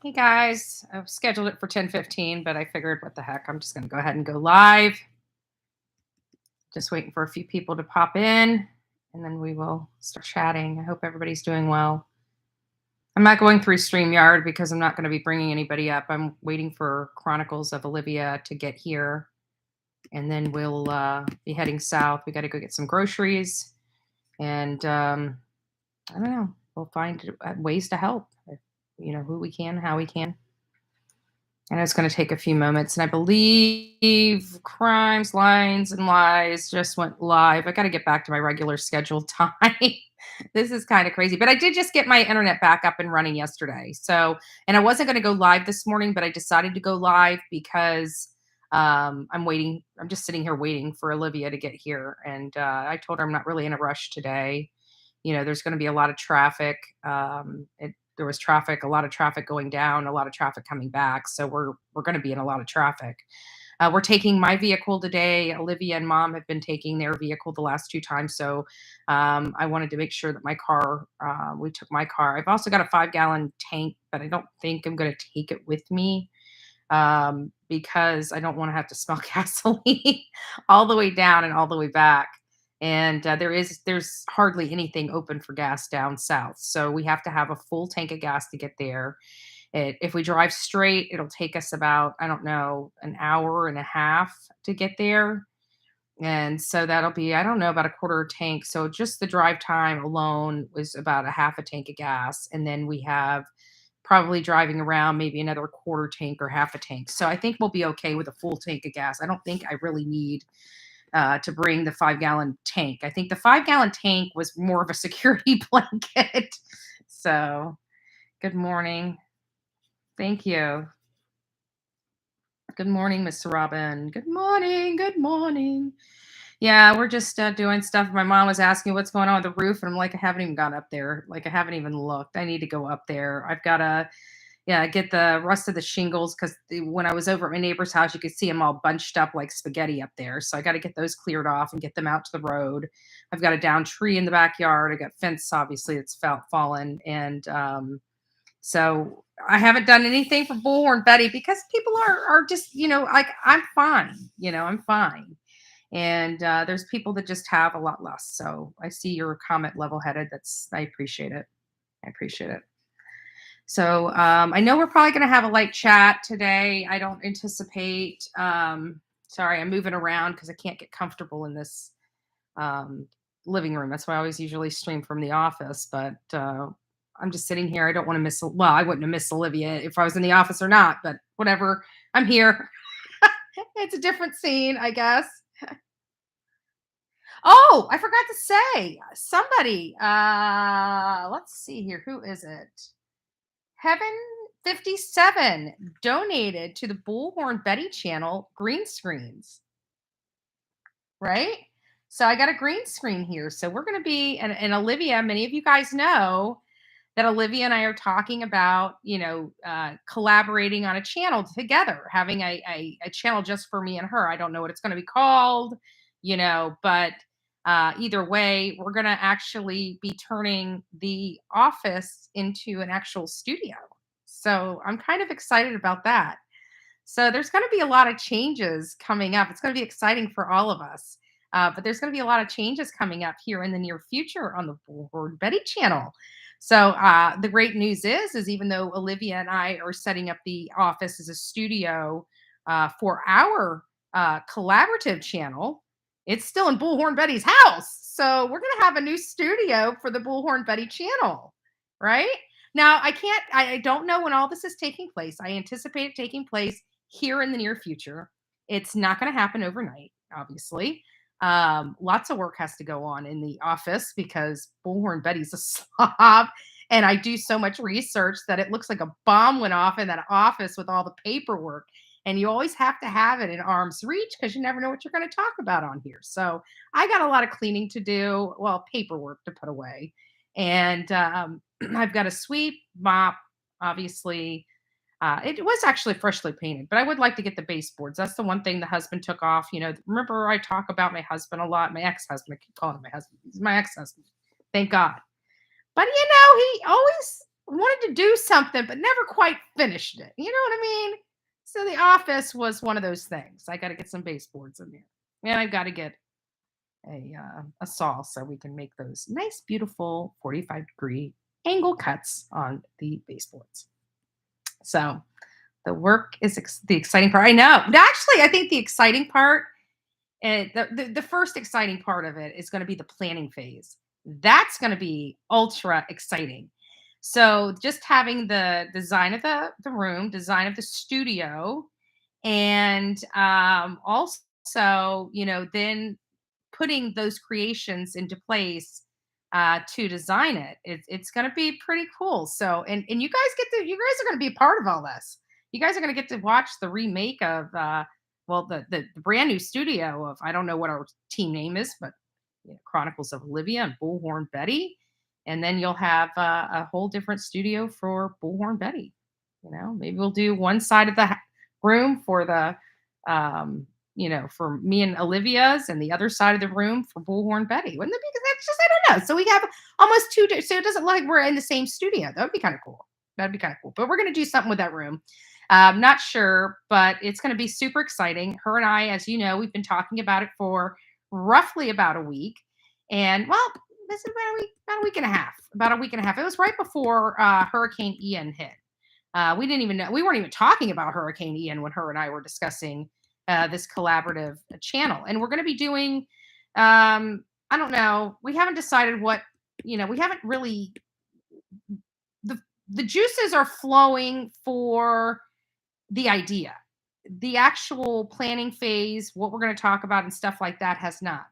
Hey guys, I've scheduled it for 10:15, but I figured what the heck, I'm just going to go ahead and go live. Just waiting for a few people to pop in and then we will start chatting. I hope everybody's doing well. I'm not going through StreamYard because I'm not going to be bringing anybody up. I'm waiting for Chronicles of Olivia to get here and then we'll be heading south. We got to go get some groceries and I don't know. We'll find ways to help, who we can, how we can. I know it's going to take a few moments, and I believe Crimes, Lines, and Lies just went live. I got to get back to my regular scheduled time. This is kind of crazy, but I did just get my internet back up and running yesterday. So, and I wasn't going to go live this morning, but I decided to go live because I'm waiting. I'm just sitting here waiting for Olivia to get here, and I told her I'm not really in a rush today. There's going to be a lot of traffic. There was traffic, a lot of traffic going down, a lot of traffic coming back. So we're going to be in a lot of traffic. We're taking my vehicle today. Olivia and Mom have been taking their vehicle the last 2 times. So I wanted to make sure that my car, we took my car. I've also got a 5-gallon tank, but I don't think I'm going to take it with me because I don't want to have to smell gasoline all the way down and all the way back. And there's hardly anything open for gas down south, so we have to have a full tank of gas to get there. If we drive straight, it'll take us about, I don't know, an hour and a half to get there, and so that'll be, I don't know, about a quarter tank. So just the drive time alone was about a half a tank of gas, and then we have probably driving around maybe another quarter tank or half a tank. So I think we'll be okay with a full tank of gas. I don't think I really need to bring the 5-gallon tank. I think the 5-gallon tank was more of a security blanket. So, good morning. Thank you. Good morning, Mr. Robin. Good morning. Good morning. Yeah, we're just doing stuff. My mom was asking what's going on with the roof, and I'm like, I haven't even gone up there. Like, I haven't even looked. I need to go up there. I've got to get the rest of the shingles because when I was over at my neighbor's house, you could see them all bunched up like spaghetti up there. So I got to get those cleared off and get them out to the road. I've got a down tree in the backyard. I got fence, obviously, that's fallen. And so I haven't done anything for Bullhorn Betty because people are just, like, I'm fine. I'm fine. And there's people that just have a lot less. So I see your comment level headed. I appreciate it. I appreciate it. So I know we're probably going to have a light chat today. I don't anticipate. Sorry, I'm moving around because I can't get comfortable in this living room. That's why I always usually stream from the office. But I'm just sitting here. I don't want to miss. Well, I wouldn't have missed Olivia if I was in the office or not. But whatever. I'm here. It's a different scene, I guess. Oh, I forgot to say somebody. Let's see here. Who is it? Heaven 57 donated to the Bullhorn Betty channel green screens, right? So I got a green screen here. So we're going to be, and Olivia, many of you guys know that Olivia and I are talking about, collaborating on a channel together, having a channel just for me and her. I don't know what it's going to be called, but either way, we're going to actually be turning the office into an actual studio. So I'm kind of excited about that. So there's going to be a lot of changes coming up. It's going to be exciting for all of us. But there's going to be a lot of changes coming up here in the near future on the Bullhorn Betty channel. So the great news is even though Olivia and I are setting up the office as a studio for our collaborative channel, it's still in Bullhorn Betty's house. So we're going to have a new studio for the Bullhorn Betty channel, right? Now, I don't know when all this is taking place. I anticipate it taking place here in the near future. It's not going to happen overnight, obviously. Lots of work has to go on in the office because Bullhorn Betty's a slob. And I do so much research that it looks like a bomb went off in that office with all the paperwork. And you always have to have it in arm's reach because you never know what you're going to talk about on here. So I got a lot of cleaning to do, well, paperwork to put away. And I've got to sweep, mop, obviously. It was actually freshly painted, but I would like to get the baseboards. That's the one thing the husband took off. Remember I talk about my husband a lot, my ex-husband. I keep calling him my husband. He's my ex-husband. Thank God. But he always wanted to to do something, but never quite finished it. You know what I mean? So the office was one of those things. I got to get some baseboards in there, and I've got to get a saw so we can make those nice, beautiful 45-degree angle cuts on the baseboards. So the work is the exciting part. I know. Actually, I think the exciting part, the first exciting part of it is going to be the planning phase. That's going to be ultra exciting. So just having the design of the room, design of the studio, and also, then putting those creations into place to design it. It's going to be pretty cool. So, and you guys are going to be a part of all this. You guys are going to get to watch the remake of, well, the brand new studio of, I don't know what our team name is, but Chronicles of Olivia and Bullhorn Betty. And then you'll have a whole different studio for Bullhorn Betty. Maybe we'll do one side of the room for the for me and Olivia's, and the other side of the room for Bullhorn Betty. Wouldn't it be? Because that's just, I don't know. So we have almost two, so it doesn't look like we're in the same studio. That would be kind of cool. That'd be kind of cool. But we're going to do something with that room. Not sure, but it's going to be super exciting. Her and I, as you know, we've been talking about it for roughly about a week. And well, this is about a week and a half. About a week and a half. It was right before Hurricane Ian hit. We didn't even know, we weren't even talking about Hurricane Ian when her and I were discussing this collaborative channel. And we're going to be doing, I don't know, we haven't decided what, we haven't really, the juices are flowing for the idea. The actual planning phase, what we're going to talk about and stuff like that has not.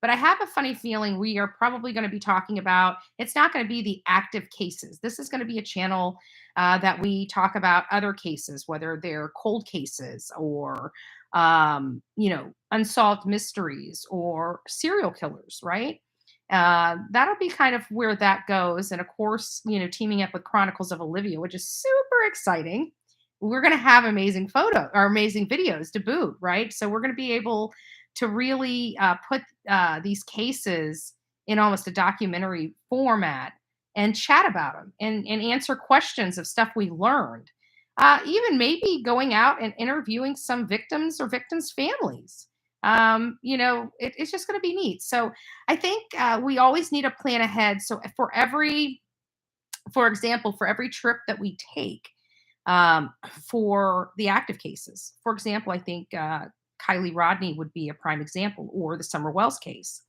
But I have a funny feeling we are probably going to be talking about, it's not going to be the active cases. This is going to be a channel that we talk about other cases, whether they're cold cases or, unsolved mysteries or serial killers, right? That'll be kind of where that goes. And of course, teaming up with Chronicles of Olivia, which is super exciting. We're going to have amazing amazing videos to boot, right? So we're going to be able to really put these cases in almost a documentary format and chat about them and answer questions of stuff we learned. Even maybe going out and interviewing some victims or victims' families. It's just going to be neat. So I think we always need a plan ahead. So for example, for every trip that we take, for the active cases. For example, I think Kiely Rodni would be a prime example, or the Summer Wells case.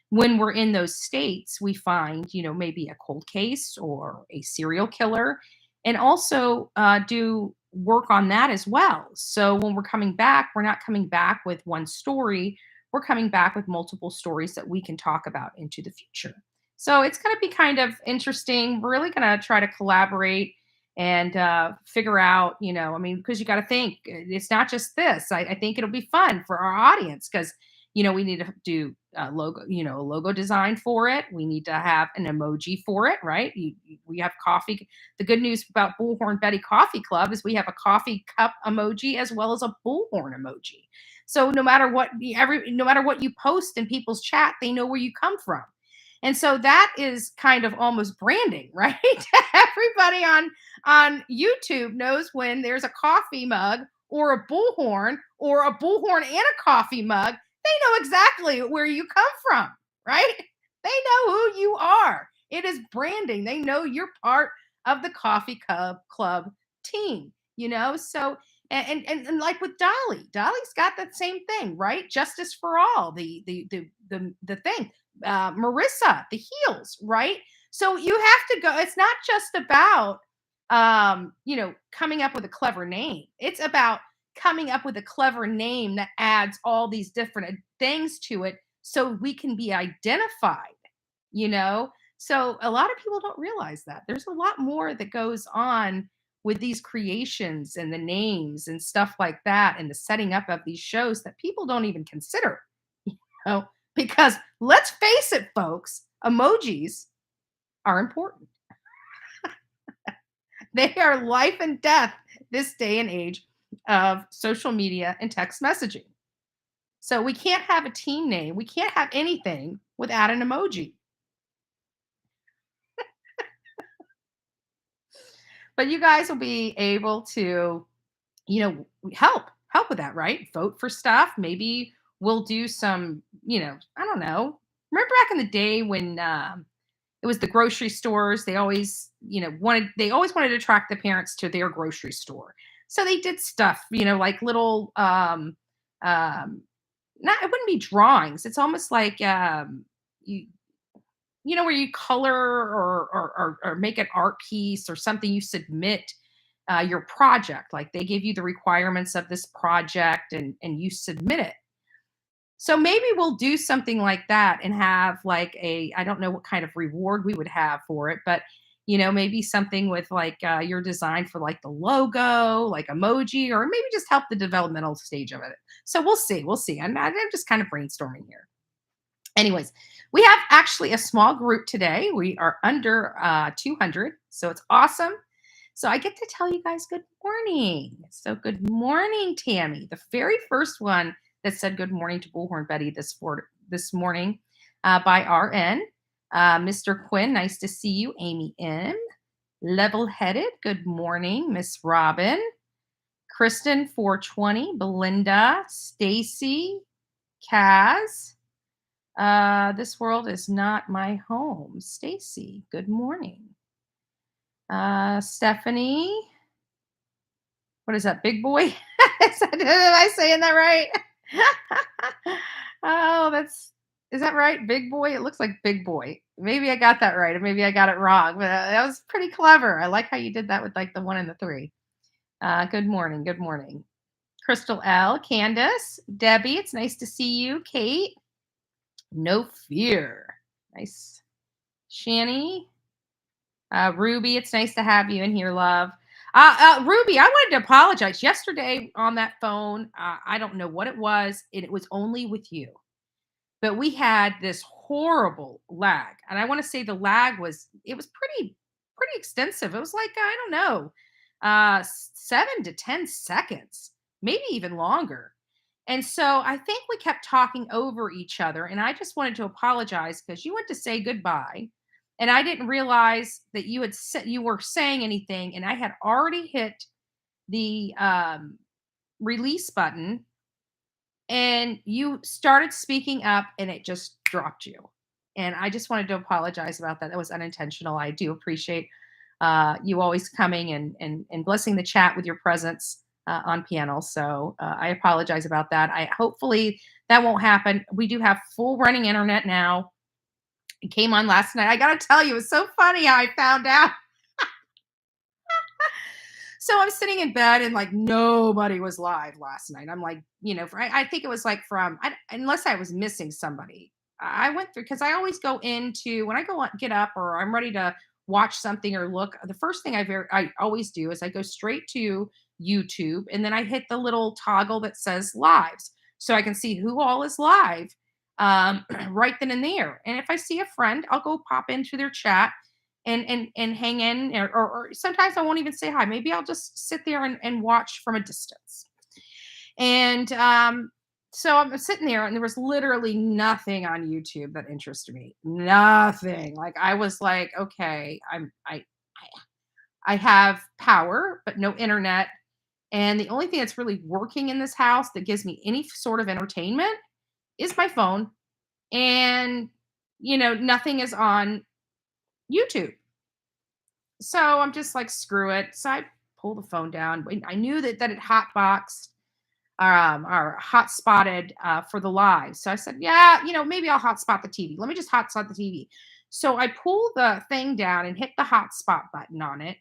When we're in those states, we find, maybe a cold case or a serial killer, and also do work on that as well. So when we're coming back, we're not coming back with one story. We're coming back with multiple stories that we can talk about into the future. So it's going to be kind of interesting. We're really going to try to collaborate and figure out, because you got to think it's not just this. I think it'll be fun for our audience because, we need to do a logo, a logo design for it. We need to have an emoji for it, right? We have coffee. The good news about Bullhorn Betty Coffee Club is we have a coffee cup emoji as well as a bullhorn emoji. So no matter what you post in people's chat, they know where you come from. And so that is kind of almost branding, right? Everybody on YouTube knows when there's a coffee mug or a bullhorn and a coffee mug, they know exactly where you come from, right? They know who you are. It is branding. They know you're part of the coffee club team, So and like with Dolly's got that same thing, right? Justice for all, the thing. Marissa, the heels, right? So you have to go. It's not just about coming up with a clever name. It's about coming up with a clever name that adds all these different things to it so we can be identified, So a lot of people don't realize that. There's a lot more that goes on with these creations and the names and stuff like that and the setting up of these shows that people don't even consider. Because let's face it, folks, emojis are important. They are life and death this day and age of social media and text messaging. So we can't have a team name. We can't have anything without an emoji. But you guys will be able to, help with that, right? Vote for stuff. Maybe we'll do some, I don't know. Remember back in the day when it was the grocery stores. They always, they always wanted to attract the parents to their grocery store. So they did stuff, like little, not, it wouldn't be drawings. It's almost like, you, where you color or make an art piece or something you submit your project. Like they give you the requirements of this project and you submit it. So maybe we'll do something like that and have like I don't know what kind of reward we would have for it, but maybe something with like your design for like the logo, like emoji, or maybe just help the developmental stage of it. So we'll see. We'll see. I'm just kind of brainstorming here. Anyways, we have actually a small group today. We are under 200. So it's awesome. So I get to tell you guys good morning. So good morning, Tammy. The very first one that said good morning to Bullhorn Betty this morning by RN. Mr. Quinn, nice to see you. Amy M. Level-headed, good morning. Miss Robin. Kristen 420. Belinda. Stacy. Kaz. This world is not my home. Stacy, good morning. Stephanie. What is that, big boy? Am I saying that right? Oh, is that right? Big boy? It looks like big boy. Maybe I got that right, or maybe I got it wrong, but that was pretty clever. I like how you did that with like the 1 and the 3. Good morning. Good morning. Crystal L. Candace. Debbie, it's nice to see you. Kate. No fear. Nice. Shani. Ruby, it's nice to have you in here, love. Ruby, I wanted to apologize. Yesterday on that phone, I don't know what it was, and it was only with you. But we had this horrible lag. And I want to say the lag was pretty extensive. It was like, I don't know, 7 to 10 seconds, maybe even longer. And so I think we kept talking over each other. And I just wanted to apologize because you went to say goodbye. And I didn't realize that you were saying anything. And I had already hit the release button. And you started speaking up and it just dropped you. And I just wanted to apologize about that. That was unintentional. I do appreciate you always coming and blessing the chat with your presence on panel. So I apologize about that. Hopefully that won't happen. We do have full running internet now. It came on last night. I got to tell you, it was so funny how I found out. So I'm sitting in bed and like nobody was live last night. I'm like, I think it was like unless I was missing somebody. I went through, because I always go into, when I get up or I'm ready to watch something or look, the first thing I always do is I go straight to YouTube and then I hit the little toggle that says lives so I can see who all is live right then and there. And if I see a friend, I'll go pop into their chat and hang in, or sometimes I won't even say hi. Maybe I'll just sit there and watch from a distance. And so I'm sitting there and there was literally nothing on YouTube that interested me. Nothing. Like I was like, okay, I have power, but no internet. And the only thing that's really working in this house that gives me any sort of entertainment is my phone. And, nothing is on YouTube. So I'm just like, screw it. So I pull the phone down. I knew that it hotboxed or hotspotted for the live. So I said, yeah, maybe I'll hotspot the TV. Let me just hotspot the TV. So I pull the thing down and hit the hotspot button on it.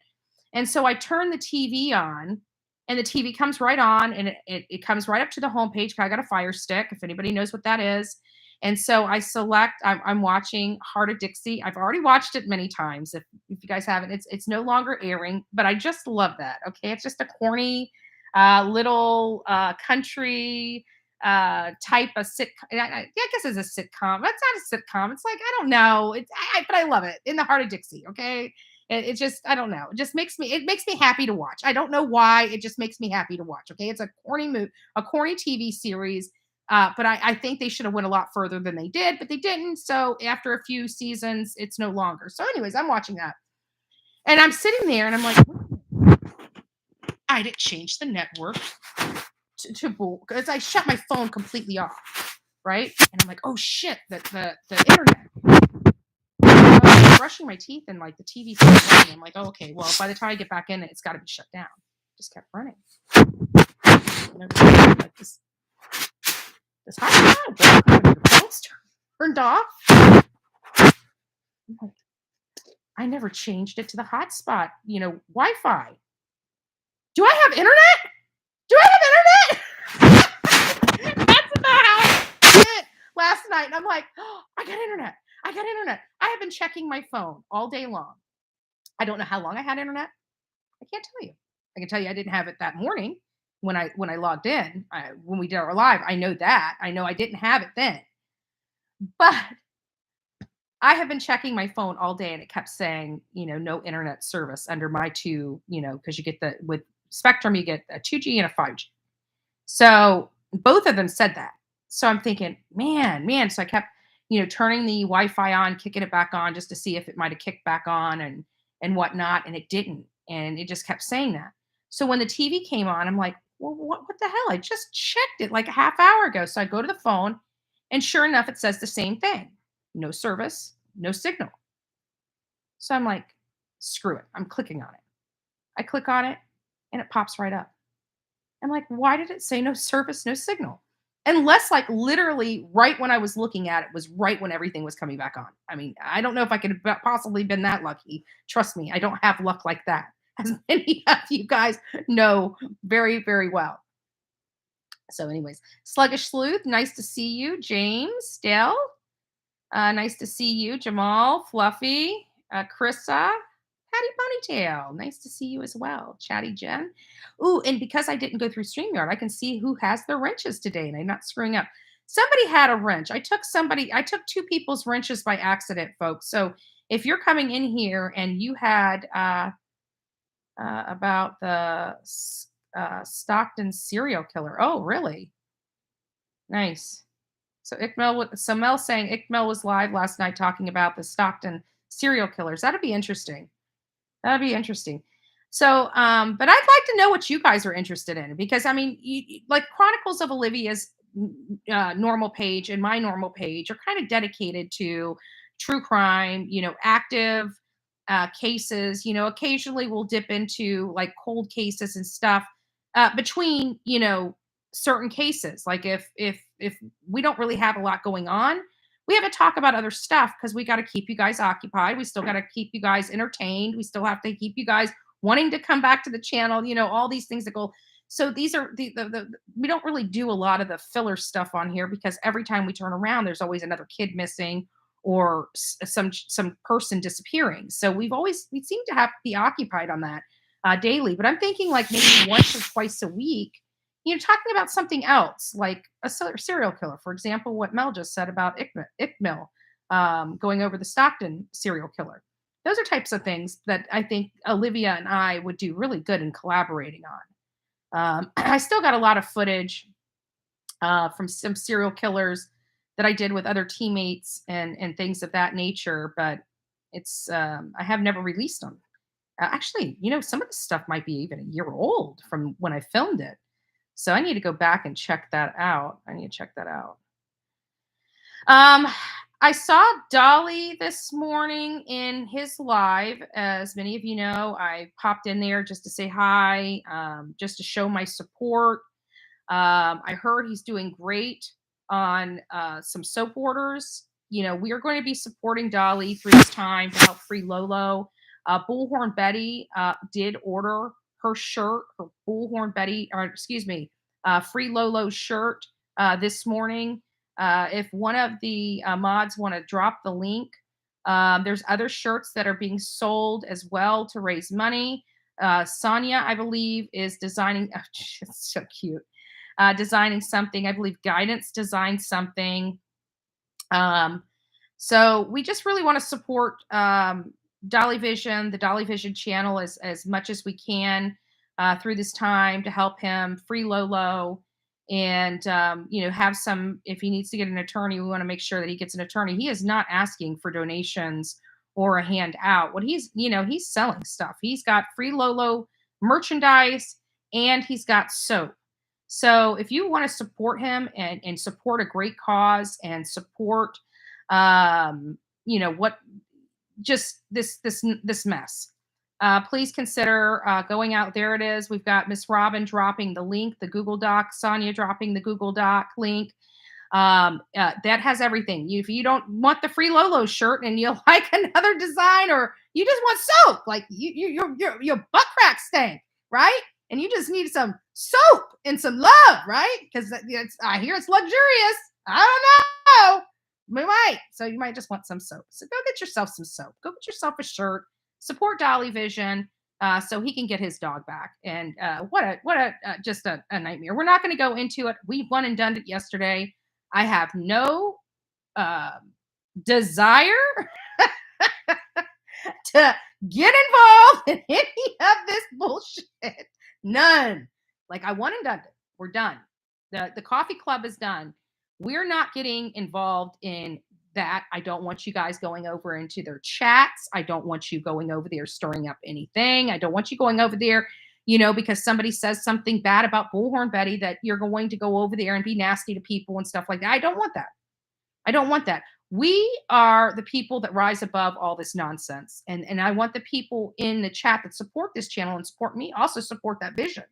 And so I turn the TV on and the TV comes right on and it comes right up to the homepage. I got a Fire Stick, if anybody knows what that is. And so I select, I'm watching Heart of Dixie. I've already watched it many times. If you guys haven't, it's no longer airing, but I just love that. Okay. It's just a corny little country type of sitcom. I guess it's a sitcom. That's not a sitcom. It's like, I don't know. But I love it. In the Heart of Dixie. Okay. It just, I don't know. It just makes me happy to watch. I don't know why. It just makes me happy to watch. Okay. It's a corny TV series. But I think they should have went a lot further than they did, but they didn't. So after a few seasons, it's no longer. So anyways, I'm watching that. And I'm sitting there and I'm like, decided to change the network to Bull, because I shut my phone completely off, right? And I'm like, oh shit, the internet. I was brushing my teeth and like the TV started running. I'm like, oh, okay, well, by the time I get back in, it's got to be shut down. Just kept running. Like this hotspot, the phone's turned off. I never changed it to the hotspot, Wi-Fi. Do I have internet? Do I have internet? That's about how I did it last night. And I'm like, oh, I got internet. I got internet. I have been checking my phone all day long. I don't know how long I had internet. I can't tell you. I can tell you I didn't have it that morning when I logged in. When we did our live, I know that. I know I didn't have it then. But I have been checking my phone all day and it kept saying, no internet service under my two, because you get with Spectrum, you get a 2G and a 5G. So both of them said that. So I'm thinking, man. So I kept, turning the Wi-Fi on, kicking it back on just to see if it might have kicked back on and whatnot. And it didn't. And it just kept saying that. So when the TV came on, I'm like, well, what the hell? I just checked it like a half hour ago. So I go to the phone and sure enough, it says the same thing. No service, no signal. So I'm like, screw it. I'm clicking on it. I click on it and it pops right up. I'm like, why did it say no service, no signal? Unless like literally right when I was looking at it was right when everything was coming back on. I mean, I don't know if I could have possibly been that lucky. Trust me, I don't have luck like that, as many of you guys know very, very well. So anyways, Sluggish Sleuth, nice to see you. James, Dale, nice to see you. Jamal, Fluffy, Krissa, Patty Ponytail, nice to see you as well. Chatty Jen. Ooh, and because I didn't go through StreamYard, I can see who has their wrenches today, and I'm not screwing up. Somebody had a wrench. I took two people's wrenches by accident, folks. So if you're coming in here and you had about the Stockton serial killer. Oh, really? Nice. So Mel saying Ickmel was live last night talking about the Stockton serial killers. That'd be interesting. That'd be interesting. So, but I'd like to know what you guys are interested in, because I mean, like Chronicles of Olivia's normal page and my normal page are kind of dedicated to true crime, active cases. Occasionally we'll dip into like cold cases and stuff between, certain cases. Like if we don't really have a lot going on, we have to talk about other stuff because we got to keep you guys occupied. We still got to keep you guys entertained. We still have to keep you guys wanting to come back to the channel, all these things that go. So these are we don't really do a lot of the filler stuff on here because every time we turn around, there's always another kid missing or some person disappearing. So we seem to have to be occupied on that daily. But I'm thinking like maybe once or twice a week, talking about something else, like a serial killer. For example, what Mel just said about Ickmel going over the Stockton serial killer. Those are types of things that I think Olivia and I would do really good in collaborating on. I still got a lot of footage from some serial killers that I did with other teammates and things of that nature, but it's I have never released them. Actually, some of the stuff might be even a year old from when I filmed it. So I need to go back and check that out. I saw Dolly this morning in his live. As many of you know, I popped in there just to say hi, just to show my support. I heard he's doing great on some soap orders. We are going to be supporting Dolly through this time to help free Lolo. Bullhorn Betty did order her shirt, her Bullhorn Betty, or excuse me, Free Lolo shirt this morning. If one of the mods want to drop the link, there's other shirts that are being sold as well to raise money. Sonia, I believe, is designing. Oh, it's so cute. Designing something. I believe Guidance designed something. So we just really want to support Dolly Vision, the Dolly Vision channel, as much as we can through this time to help him free Lolo and, have some, if he needs to get an attorney, we want to make sure that he gets an attorney. He is not asking for donations or a handout. What he's selling stuff. He's got free Lolo merchandise. and he's got soap. So if you want to support him and support a great cause and support, what just this mess. Please consider going out. There it is. We've got Miss Robin dropping the link, the Google Doc. Sonia dropping the Google Doc link. That has everything. If you don't want the free Lolo shirt and you like another design, or you just want soap, like your butt crack stank, right? And you just need some soap and some love, right? Because I hear it's luxurious. I don't know. We might. So you might just want some soap. So go get yourself some soap. Go get yourself a shirt. Support Dolly Vision, so he can get his dog back. And what a just a nightmare. We're not going to go into it. We won and done it yesterday. I have no uh, desire to get involved in any of this bullshit. None. Like, I won and done it. We're done. The coffee club is done. We're not getting involved in that. I don't want you guys going over into their chats. I don't want you going over there stirring up anything. I don't want you going over there, because somebody says something bad about Bullhorn Betty, that you're going to go over there and be nasty to people and stuff like that. I don't want that. I don't want that. We are the people that rise above all this nonsense. And I want the people in the chat that support this channel and support me also support that vision.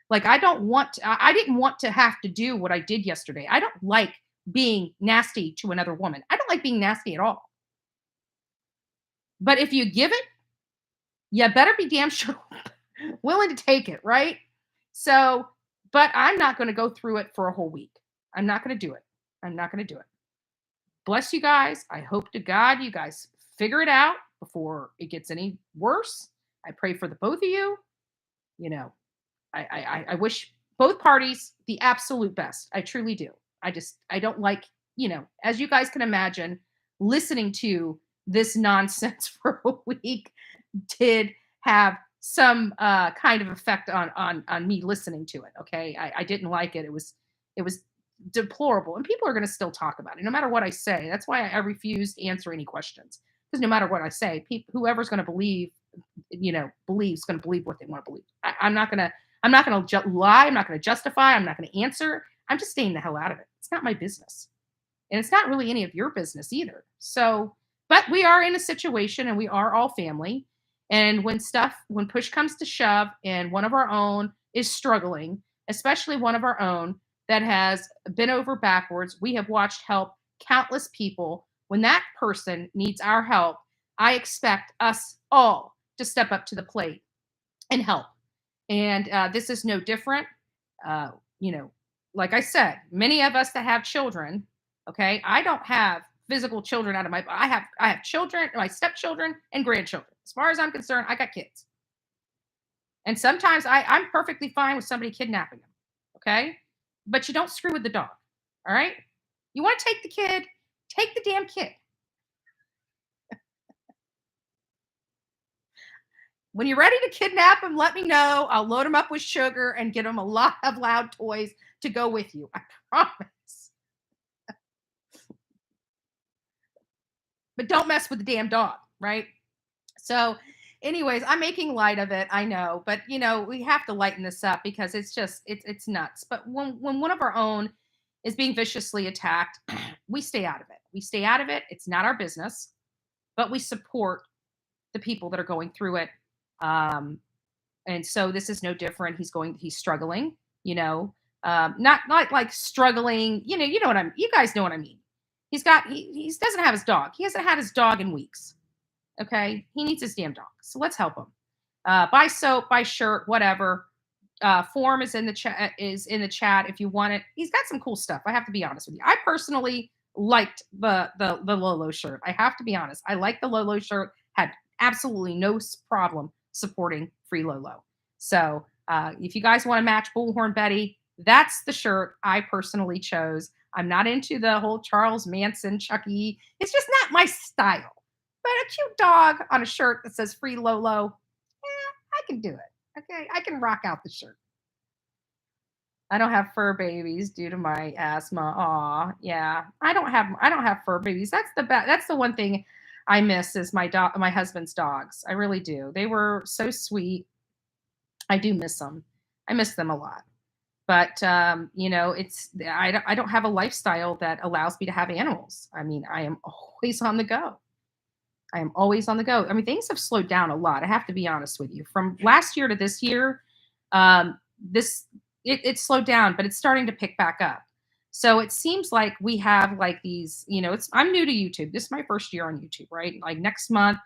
Like, I didn't want to have to do what I did yesterday. I don't like being nasty to another woman. I don't like being nasty at all. But if you give it, you better be damn sure willing to take it, right? So, but I'm not going to go through it for a whole week. I'm not going to do it. I'm not going to do it. Bless you guys. I hope to God you guys figure it out before it gets any worse. I pray for the both of you. I wish both parties the absolute best. I truly do. I don't like, as you guys can imagine, listening to this nonsense for a week did have some kind of effect on me listening to it. Okay. I didn't like it. It was deplorable. And people are going to still talk about it no matter what I say. That's why I refuse to answer any questions. Because no matter what I say, whoever's going to believe, believes going to believe what they want to believe. I'm not going to lie. I'm not going to justify. I'm not going to answer. I'm just staying the hell out of it. It's not my business. And it's not really any of your business either. So, but we are in a situation and we are all family. And when push comes to shove and one of our own is struggling, especially one of our own that has been over backwards, we have watched help countless people. When that person needs our help, I expect us all to step up to the plate and help. And this is no different. Like I said, many of us that have children, okay, I don't have physical children out of I have children, my stepchildren and grandchildren. As far as I'm concerned, I got kids. And sometimes I'm perfectly fine with somebody kidnapping them. Okay. But you don't screw with the dog. All right. You want to take the kid, take the damn kid. When you're ready to kidnap him, let me know. I'll load him up with sugar and get him a lot of loud toys to go with you. I promise. But don't mess with the damn dog, right? So, anyways, I'm making light of it. I know, but we have to lighten this up because it's nuts. But when one of our own is being viciously attacked, we stay out of it. We stay out of it. It's not our business, but we support the people that are going through it. And so this is no different. He's struggling, not like struggling, you know what you guys know what I mean. He doesn't have his dog. He hasn't had his dog in weeks. Okay. He needs his damn dog. So let's help him. Buy soap, buy shirt, whatever. Form is in the chat if you want it. He's got some cool stuff. I have to be honest with you. I personally liked the Lolo shirt. I have to be honest. I like the Lolo shirt. Had absolutely no problem supporting Free Lolo. So if you guys want to match Bullhorn Betty, that's the shirt I personally chose. I'm not into the whole Charles Manson, Chucky. It's just not my style. But a cute dog on a shirt that says Free Lolo, I can do it. Okay, I can rock out the shirt. I don't have fur babies due to my asthma. Aw, yeah. I don't have fur babies. That's the one thing I miss is my husband's dogs. I really do. They were so sweet. I do miss them. I miss them a lot. But you know, I don't have a lifestyle that allows me to have animals. I mean, I am always on the go. I am always on the go. I mean, things have slowed down a lot. I have to be honest with you. From last year to this year, this it slowed down, but it's starting to pick back up. So it seems like we have like these, you know, I'm new to YouTube. This is my first year on YouTube, right? Like next month,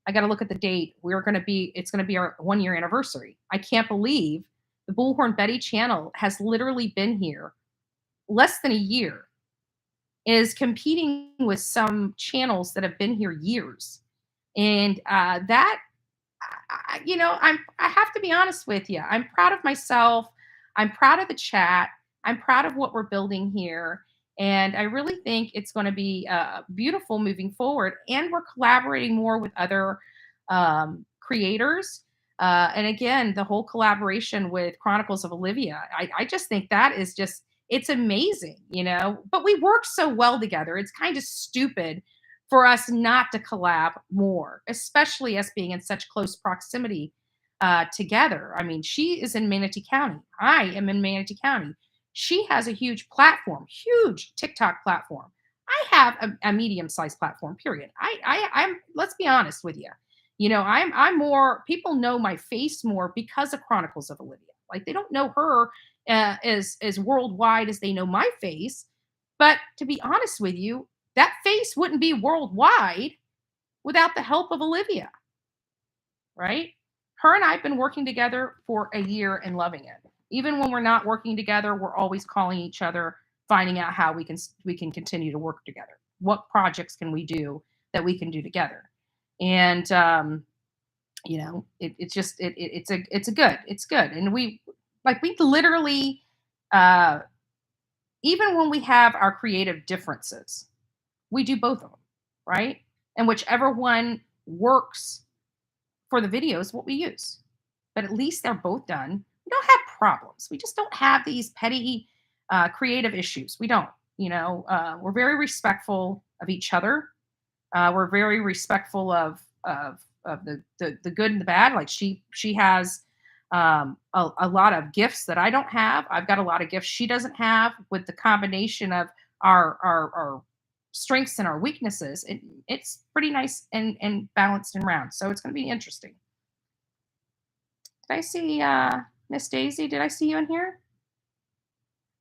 I got to look at the date. It's going to be our 1 year anniversary. I can't believe the Bullhorn Betty channel has literally been here less than a year, is competing with some channels that have been here years. And that you know, I have to be honest with you. I'm proud of myself. I'm proud of the chat. I'm proud of what we're building here. And I really think it's going to be beautiful moving forward. And we're collaborating more with other creators. And again, the whole collaboration with Chronicles of Olivia, I just think that is just, it's amazing, you know. But we work so well together. It's kind of stupid for us not to collab more, especially us being in such close proximity together. I mean, she is in Manatee County. I am in Manatee County. She has a huge platform, huge TikTok platform. I have a medium-sized platform. Period. I'm. Let's be honest with you. You know, I'm more. People know my face more because of Chronicles of Olivia. Like they don't know her as worldwide as they know my face. But to be honest with you, that face wouldn't be worldwide without the help of Olivia, right? Her and I have been working together for a year and loving it. Even when we're not working together, we're always calling each other, finding out how we can continue to work together. What projects can we do that we can do together? And you know, it's just it's good. And we literally uh, even when we have our creative differences, we do both of them, right? And whichever one works for the video is what we use. But at least they're both done. We don't have problems. We just don't have these petty creative issues. We don't. You know, we're very respectful of each other. We're very respectful of the good and the bad. Like she has a lot of gifts that I don't have. I've got a lot of gifts she doesn't have. With the combination of our strengths and our weaknesses, it's pretty nice and balanced and round. So it's going to be interesting. Did I see Miss Daisy? Did I see you in here?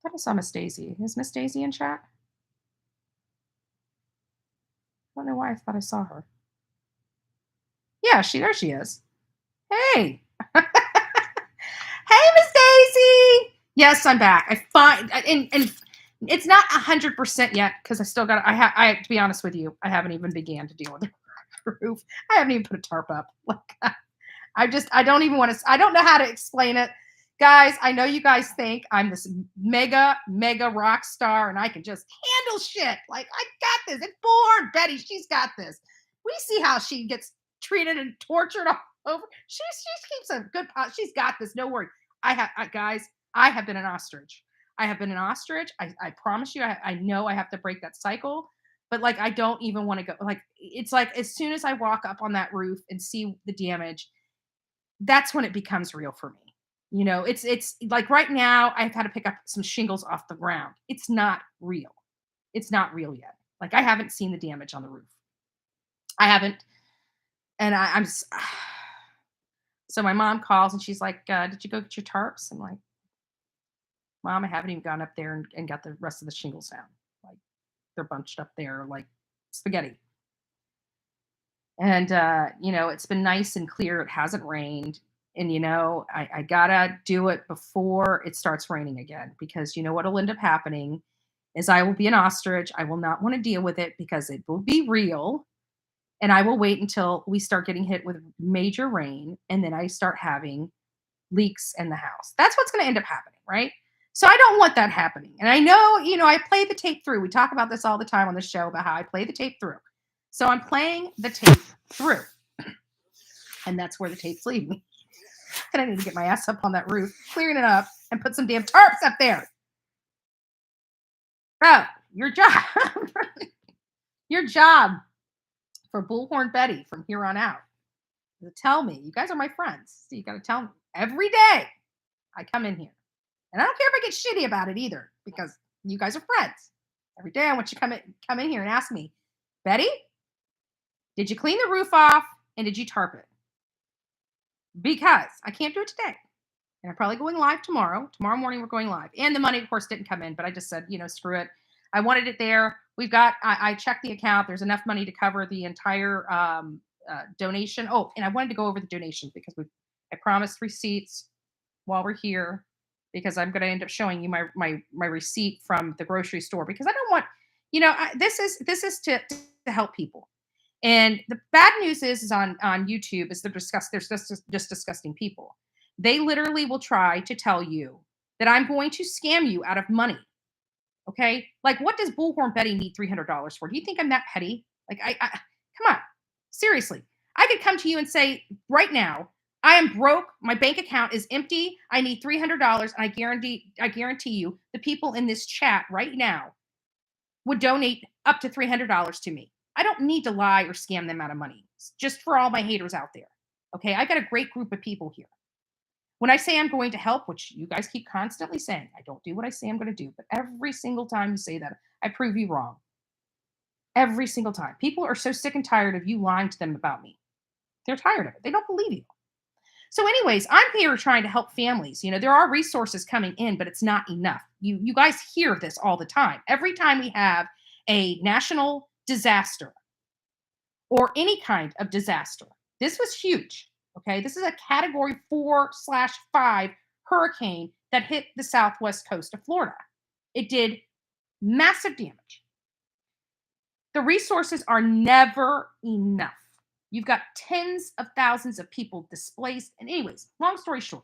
I thought I saw Miss Daisy. Is Miss Daisy in chat? I don't know why I thought I saw her. Yeah, there she is. Hey. Hey, Miss Daisy. Yes, I'm back. I find and it's not 100% yet because I still got. I to be honest with you, I haven't even began to deal with the roof. I haven't even put a tarp up. Like I don't even want to. I don't know how to explain it, guys. I know you guys think I'm this mega rock star and I can just handle shit. Like I got this. It's Bullhorn Betty. She's got this. We see how she gets treated and tortured all over. She keeps a good. She's got this. No worry. Guys. I have been an ostrich. I have been an ostrich. I promise you. I know I have to break that cycle. But like I don't even want to go. Like it's like as soon as I walk up on that roof and see the damage, that's when it becomes real for me. You know, it's like right now I've had to pick up some shingles off the ground. It's not real. It's not real yet. Like I haven't seen the damage on the roof. I haven't, and I'm. So my mom calls and she's like, "Did you go get your tarps?" I'm like, "Mom, I haven't even gone up there and got the rest of the shingles down. Like they're bunched up there like spaghetti." And you know, it's been nice and clear. It hasn't rained. And you know, I gotta do it before it starts raining again because you know what'll end up happening is I will be an ostrich. I will not want to deal with it because it will be real. And I will wait until we start getting hit with major rain and then I start having leaks in the house. That's what's going to end up happening, right? So I don't want that happening. And I know, you know, I play the tape through. We talk about this all the time on the show about how I play the tape through. So I'm playing the tape through. And that's where the tape's leading me. And I need to get my ass up on that roof, clearing it up, and put some damn tarps up there. Oh, your job. Your job for Bullhorn Betty from here on out. To tell me, you guys are my friends. So you got to tell me every day. I come in here. And I don't care if I get shitty about it either, because you guys are friends. Every day I want you to come in here and ask me, Betty, did you clean the roof off and did you tarp it? Because I can't do it today. And I'm probably going live tomorrow. Tomorrow morning we're going live. And the money, of course, didn't come in, but I just said, screw it. I wanted it there. I checked the account. There's enough money to cover the entire donation. Oh, and I wanted to go over the donation because I promised receipts while we're here, because I'm going to end up showing you my receipt from the grocery store, because I don't want, this is to help people. And the bad news is on YouTube is there's just disgusting people. They literally will try to tell you that I'm going to scam you out of money. Okay, like what does Bullhorn Betty need $300 for? Do you think I'm that petty? Like I come on, seriously. I could come to you and say right now, I am broke. My bank account is empty. I need $300, and I guarantee you, the people in this chat right now would donate up to $300 to me. I don't need to lie or scam them out of money. It's just for all my haters out there. Okay, I got a great group of people here. When I say I'm going to help, which you guys keep constantly saying, I don't do what I say I'm going to do, but every single time you say that, I prove you wrong. Every single time. People are so sick and tired of you lying to them about me. They're tired of it. They don't believe you. So anyways, I'm here trying to help families. There are resources coming in, but it's not enough. You guys hear this all the time. Every time we have a national disaster or any kind of disaster, this was huge. Okay, this is a category 4/5 hurricane that hit the southwest coast of Florida. It did massive damage. The resources are never enough. You've got tens of thousands of people displaced. And anyways, long story short,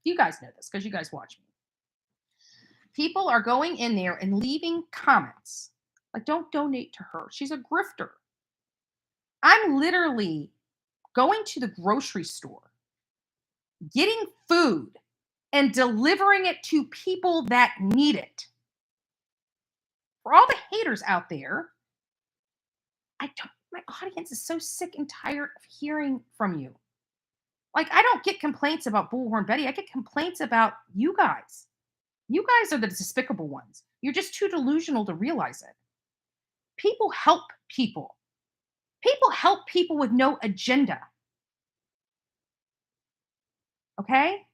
you guys know this because you guys watch me. People are going in there and leaving comments like, don't donate to her. She's a grifter. I'm literally going to the grocery store, getting food, and delivering it to people that need it. For all the haters out there, my audience is so sick and tired of hearing from you. Like, I don't get complaints about Bullhorn Betty. I get complaints about you guys. You guys are the despicable ones. You're just too delusional to realize it. People help people. People help people with no agenda. Okay?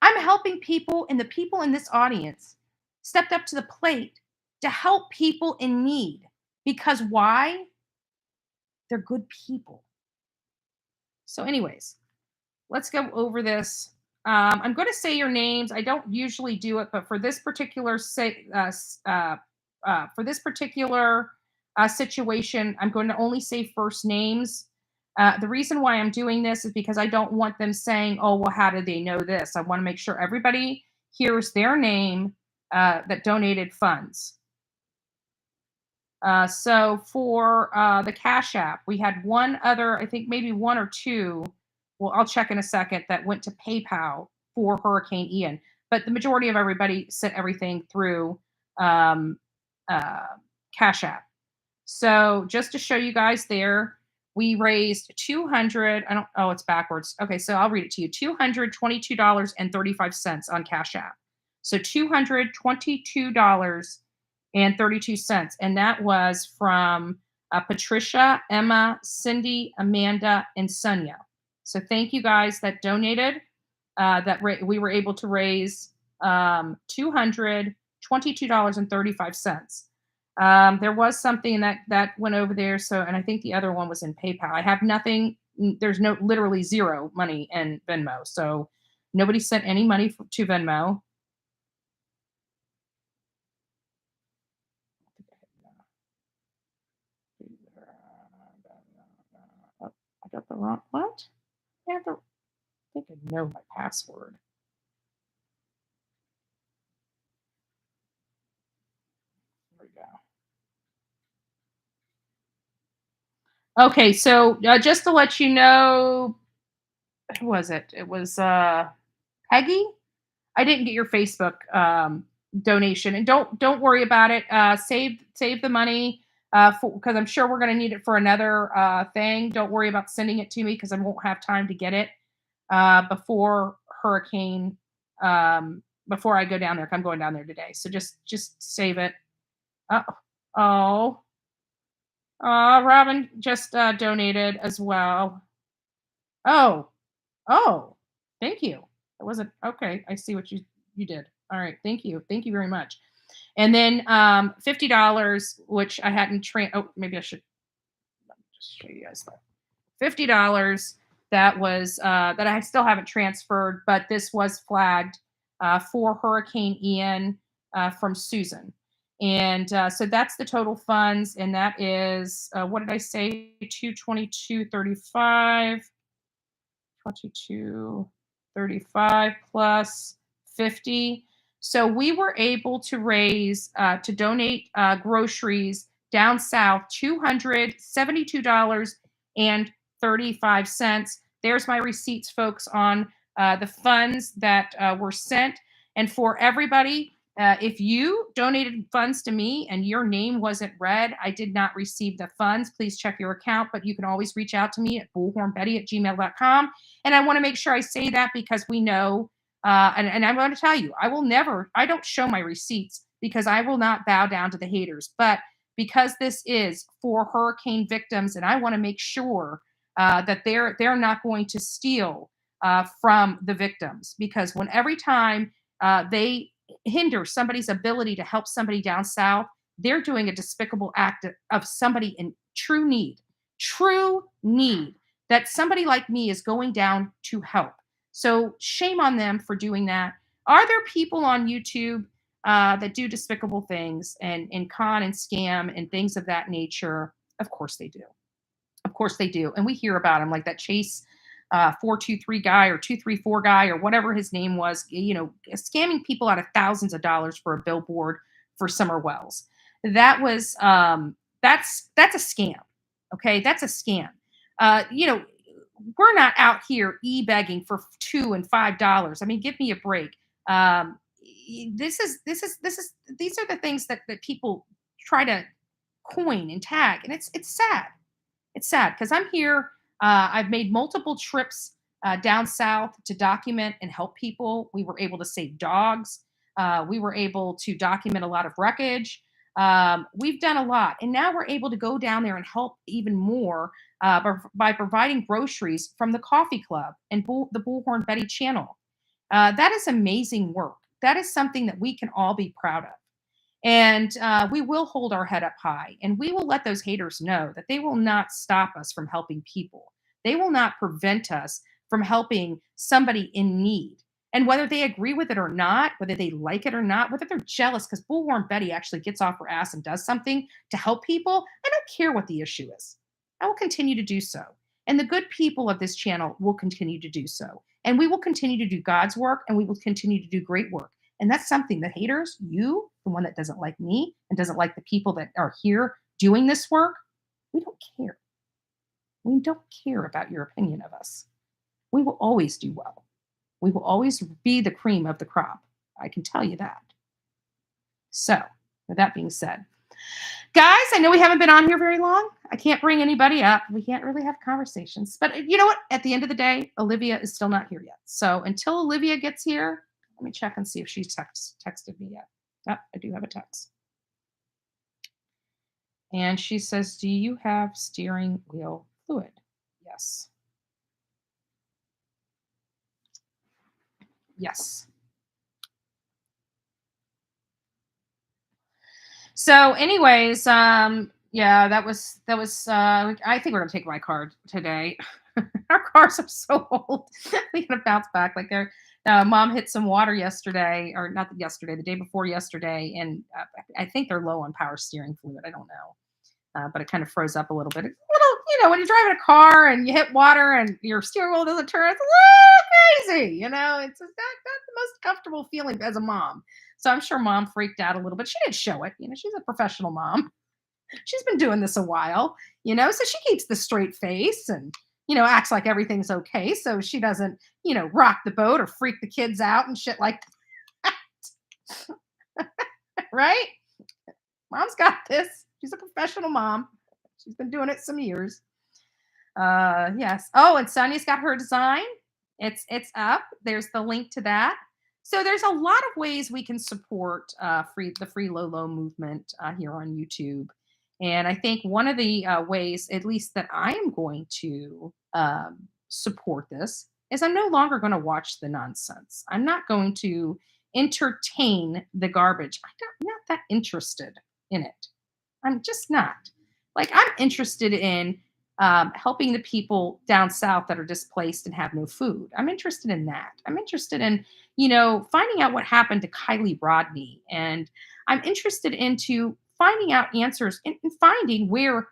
I'm helping people, and the people in this audience stepped up to the plate to help people in need. Because why? They're good people. So anyways, let's go over this. I'm going to say your names. I don't usually do it, but for this particular situation, I'm going to only say first names. The reason why I'm doing this is because I don't want them saying, oh, well, how did they know this? I want to make sure everybody hears their name that donated funds. So for the Cashapp, we had one other, I think maybe one or two, well, I'll check in a second, that went to PayPal for Hurricane Ian. But the majority of everybody sent everything through Cashapp. So just to show you guys there, we raised 200, it's backwards. Okay, so I'll read it to you. $222.35 on Cash App. So $222.32. And that was from Patricia, Emma, Cindy, Amanda, and Sonia. So thank you guys that donated. We were able to raise $222.35. There was something that went over there. So, and I think the other one was in PayPal. I have nothing. There's literally zero money in Venmo. So nobody sent any money to Venmo. Oh, I got the wrong, what? I think I know my password. There we go. Okay, so just to let you know, who was it? It was Peggy. I didn't get your Facebook donation, and don't worry about it. Save the money because I'm sure we're going to need it for another thing. Don't worry about sending it to me because I won't have time to get it before Hurricane before I go down there. I'm going down there today. So just save it. Oh, oh, Robin just donated as well. Oh, oh, thank you. It wasn't okay. I see what you did. All right, thank you. Thank you very much. And then $50, which I hadn't oh, maybe I should just show you guys that. $50 that was that I still haven't transferred, but this was flagged for Hurricane Ian from Susan. And so that's the total funds, and that is what did I say? 222.35, 22.35 plus 50. So we were able to raise to donate groceries down south $272.35. There's my receipts, folks, on the funds that were sent. And for everybody, if you donated funds to me and your name wasn't read, I did not receive the funds. Please check your account, but you can always reach out to me at bullhornbetty@gmail.com. And I want to make sure I say that because we know, and I'm going to tell you, I don't show my receipts because I will not bow down to the haters. But because this is for hurricane victims, and I want to make sure that they're not going to steal from the victims, because every time they hinder somebody's ability to help somebody down south, they're doing a despicable act of somebody in true need that somebody like me is going down to help. So shame on them for doing that. Are there people on YouTube that do despicable things and con and scam and things of that nature? Of course they do. Of course they do. And we hear about them, like that Chase 423 guy or 234 guy or whatever his name was, scamming people out of thousands of dollars for a billboard for Summer Wells. That was that's a scam. Okay, that's a scam. We're not out here e-begging for $2 and $5. I mean, give me a break. These are the things that people try to coin and tag, and it's sad. It's sad because I'm here. I've made multiple trips down south to document and help people. We were able to save dogs. We were able to document a lot of wreckage. We've done a lot. And now we're able to go down there and help even more by providing groceries from the coffee club and the Bullhorn Betty channel. That is amazing work. That is something that we can all be proud of. And we will hold our head up high, and we will let those haters know that they will not stop us from helping people. They will not prevent us from helping somebody in need. And whether they agree with it or not, whether they like it or not, whether they're jealous because Bullhorn Betty actually gets off her ass and does something to help people, I don't care what the issue is. I will continue to do so. And the good people of this channel will continue to do so. And we will continue to do God's work, and we will continue to do great work. And that's something that haters, you, the one that doesn't like me and doesn't like the people that are here doing this work, we don't care. We don't care about your opinion of us. We will always do well. We will always be the cream of the crop. I can tell you that. So, with that being said, guys, I know we haven't been on here very long. I can't bring anybody up. We can't really have conversations. But you know what? At the end of the day, Olivia is still not here yet. So until Olivia gets here, let me check and see if she's texted me yet. Oh, I do have a text. And she says, do you have steering wheel fluid? Yes. Yes. So anyways, yeah, that was I think we're gonna take my car today. Our cars are so old. We gotta bounce back. Like mom hit some water yesterday, or not yesterday, the day before yesterday, and I think they're low on power steering fluid. I don't know, but it kind of froze up a little bit. It's a little, when you're driving a car and you hit water and your steering wheel doesn't turn, it's a little crazy. It's not the most comfortable feeling as a mom. So I'm sure mom freaked out a little bit. She didn't show it. She's a professional mom. She's been doing this a while, so she keeps the straight face and, acts like everything's okay. So she doesn't, rock the boat or freak the kids out and shit like that. Right? Mom's got this. She's a professional mom. She's been doing it some years. Yes. Oh, and Sonia's got her design. It's up. There's the link to that. So there's a lot of ways we can support the Free Lolo movement here on YouTube, and I think one of the ways, at least that I am going to support this, is I'm no longer going to watch the nonsense. I'm not going to entertain the garbage. I'm not that interested in it. I'm just not. Like, I'm interested in helping the people down south that are displaced and have no food. I'm interested in that. I'm interested in, finding out what happened to Kylie Rodney. And I'm interested into finding out answers and finding where,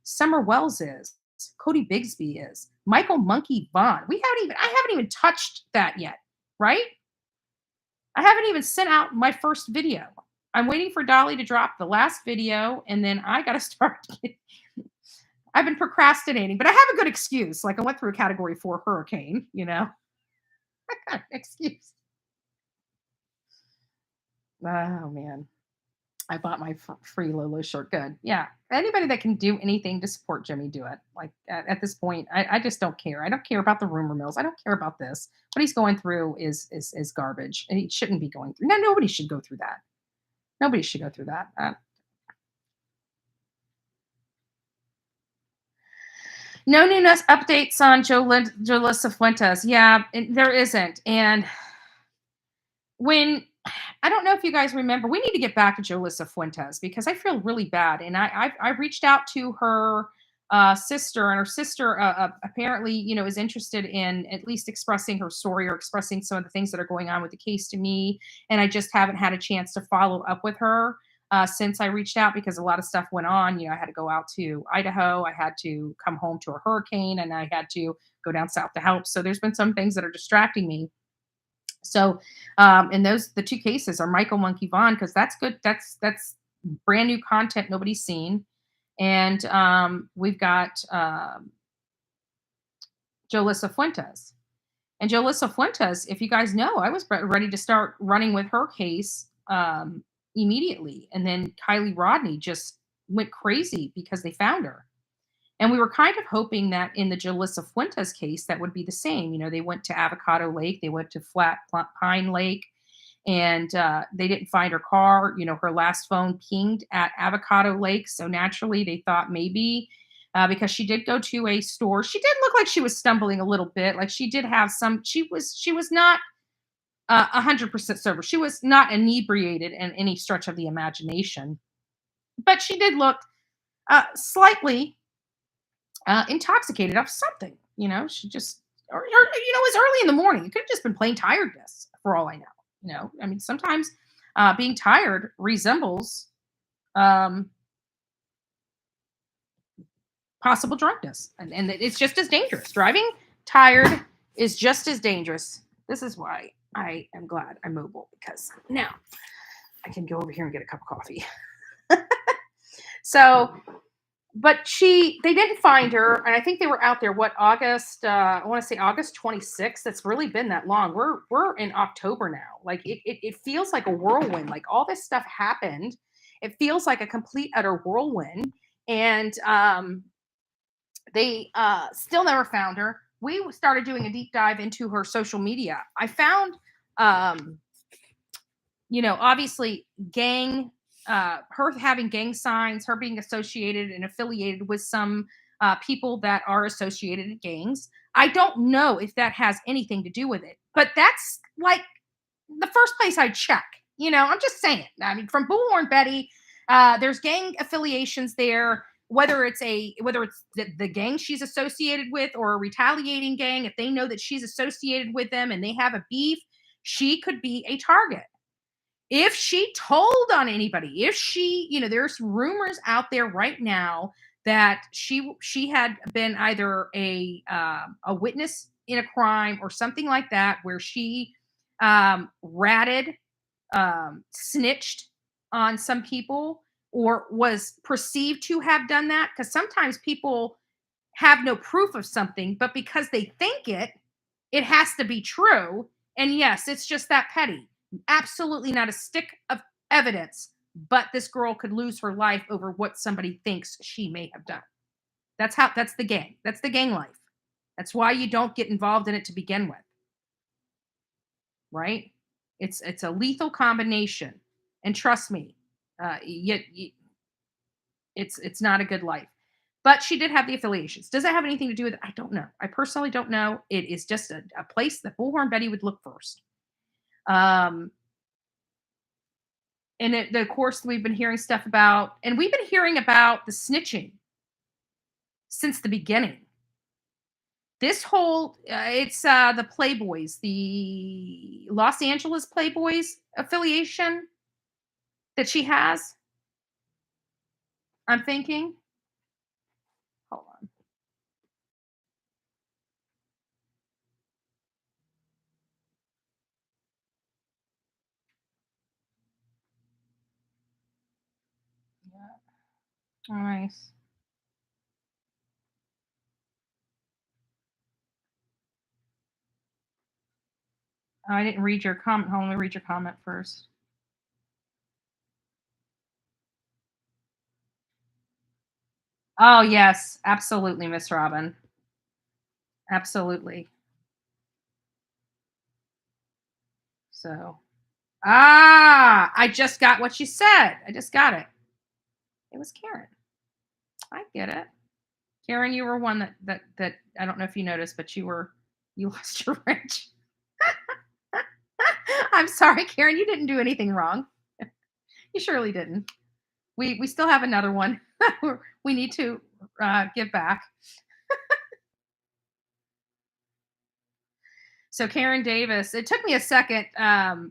Summer Wells is, Cody Bigsby is, Michael Monkey Vaughn. I haven't even touched that yet, right? I haven't even sent out my first video. I'm waiting for Dolly to drop the last video, and then I got to start. I've been procrastinating, but I have a good excuse. Like, I went through a category 4 hurricane, I got an excuse. Oh, man. I bought my free Lolo shirt. Good. Yeah. Anybody that can do anything to support Jimmy, do it. Like, at this point, I just don't care. I don't care about the rumor mills. I don't care about this. What he's going through is garbage, and he shouldn't be going through. No, nobody should go through that. Nobody should go through that. No newness updates on Jolissa Fuentes. Yeah, there isn't. And when I don't know if you guys remember, we need to get back to Jolissa Fuentes because I feel really bad. And I reached out to her sister, and her sister apparently, is interested in at least expressing her story or expressing some of the things that are going on with the case to me. And I just haven't had a chance to follow up with her since I reached out because a lot of stuff went on. I had to go out to Idaho, I had to come home to a hurricane, and I had to go down south to help. So there's been some things that are distracting me. So, and the two cases are Michael Monkey Vaughn, because that's good. That's brand new content nobody's seen, and we've got Jolissa Fuentes. And Jolissa Fuentes, if you guys know, I was ready to start running with her case immediately, and then Kylie Rodney just went crazy because they found her. And we were kind of hoping that in the Jalissa Fuentes case, that would be the same. They went to Avocado Lake, they went to Flat Pine Lake, and they didn't find her car. Her last phone pinged at Avocado Lake. So naturally, they thought maybe because she did go to a store, she did look like she was stumbling a little bit. Like, she did have she was not 100% sober. She was not inebriated in any stretch of the imagination, but she did look slightly intoxicated off something. She just, it was early in the morning. It could have just been plain tiredness for all I know. I mean, sometimes being tired resembles um, possible drunkenness, and it's just as dangerous. Driving tired is just as dangerous. This is why I am glad I'm mobile, because now I can go over here and get a cup of coffee. So, but they didn't find her, and I think they were out there. What, August? I want to say August 26th. It's really been that long. We're in October now. Like, it feels like a whirlwind. Like, all this stuff happened. It feels like a complete utter whirlwind, and they still never found her. We started doing a deep dive into her social media. I found, obviously her having gang signs, her being associated and affiliated with some people that are associated in gangs. I don't know if that has anything to do with it, but that's like the first place I'd check. I'm just saying. I mean, from Bullhorn Betty, there's gang affiliations there. Whether it's the gang she's associated with or a retaliating gang, if they know that she's associated with them and they have a beef, she could be a target. If she told on anybody, if she, there's rumors out there right now that she had been either a witness in a crime or something like that, where she ratted, snitched on some people, or was perceived to have done that. Because sometimes people have no proof of something, but because they think it has to be true. And yes, it's just that petty. Absolutely not a stick of evidence, but this girl could lose her life over what somebody thinks she may have done. That's the gang. That's the gang life. That's why you don't get involved in it to begin with. Right? It's a lethal combination, and trust me, it's not a good life. But she did have the affiliations. Does that have anything to do with it? I don't know. I personally don't know. It is just a place that Bullhorn Betty would look first. Um, and of course, we've been hearing stuff about, and we've been hearing about the snitching since the beginning. This whole, it's the Playboys, the Los Angeles Playboys affiliation that she has. I'm thinking. Hold on. Yeah. Nice. Oh, I didn't read your comment. Hold on, let me read your comment first. Oh, yes, absolutely, Miss Robin. Absolutely. So, I just got what you said. I just got it. It was Karen. I get it. Karen, you were one that I don't know if you noticed, but you lost your wrench. I'm sorry, Karen, you didn't do anything wrong. You surely didn't. We still have another one we need to give back. So Karen Davis, it took me a second.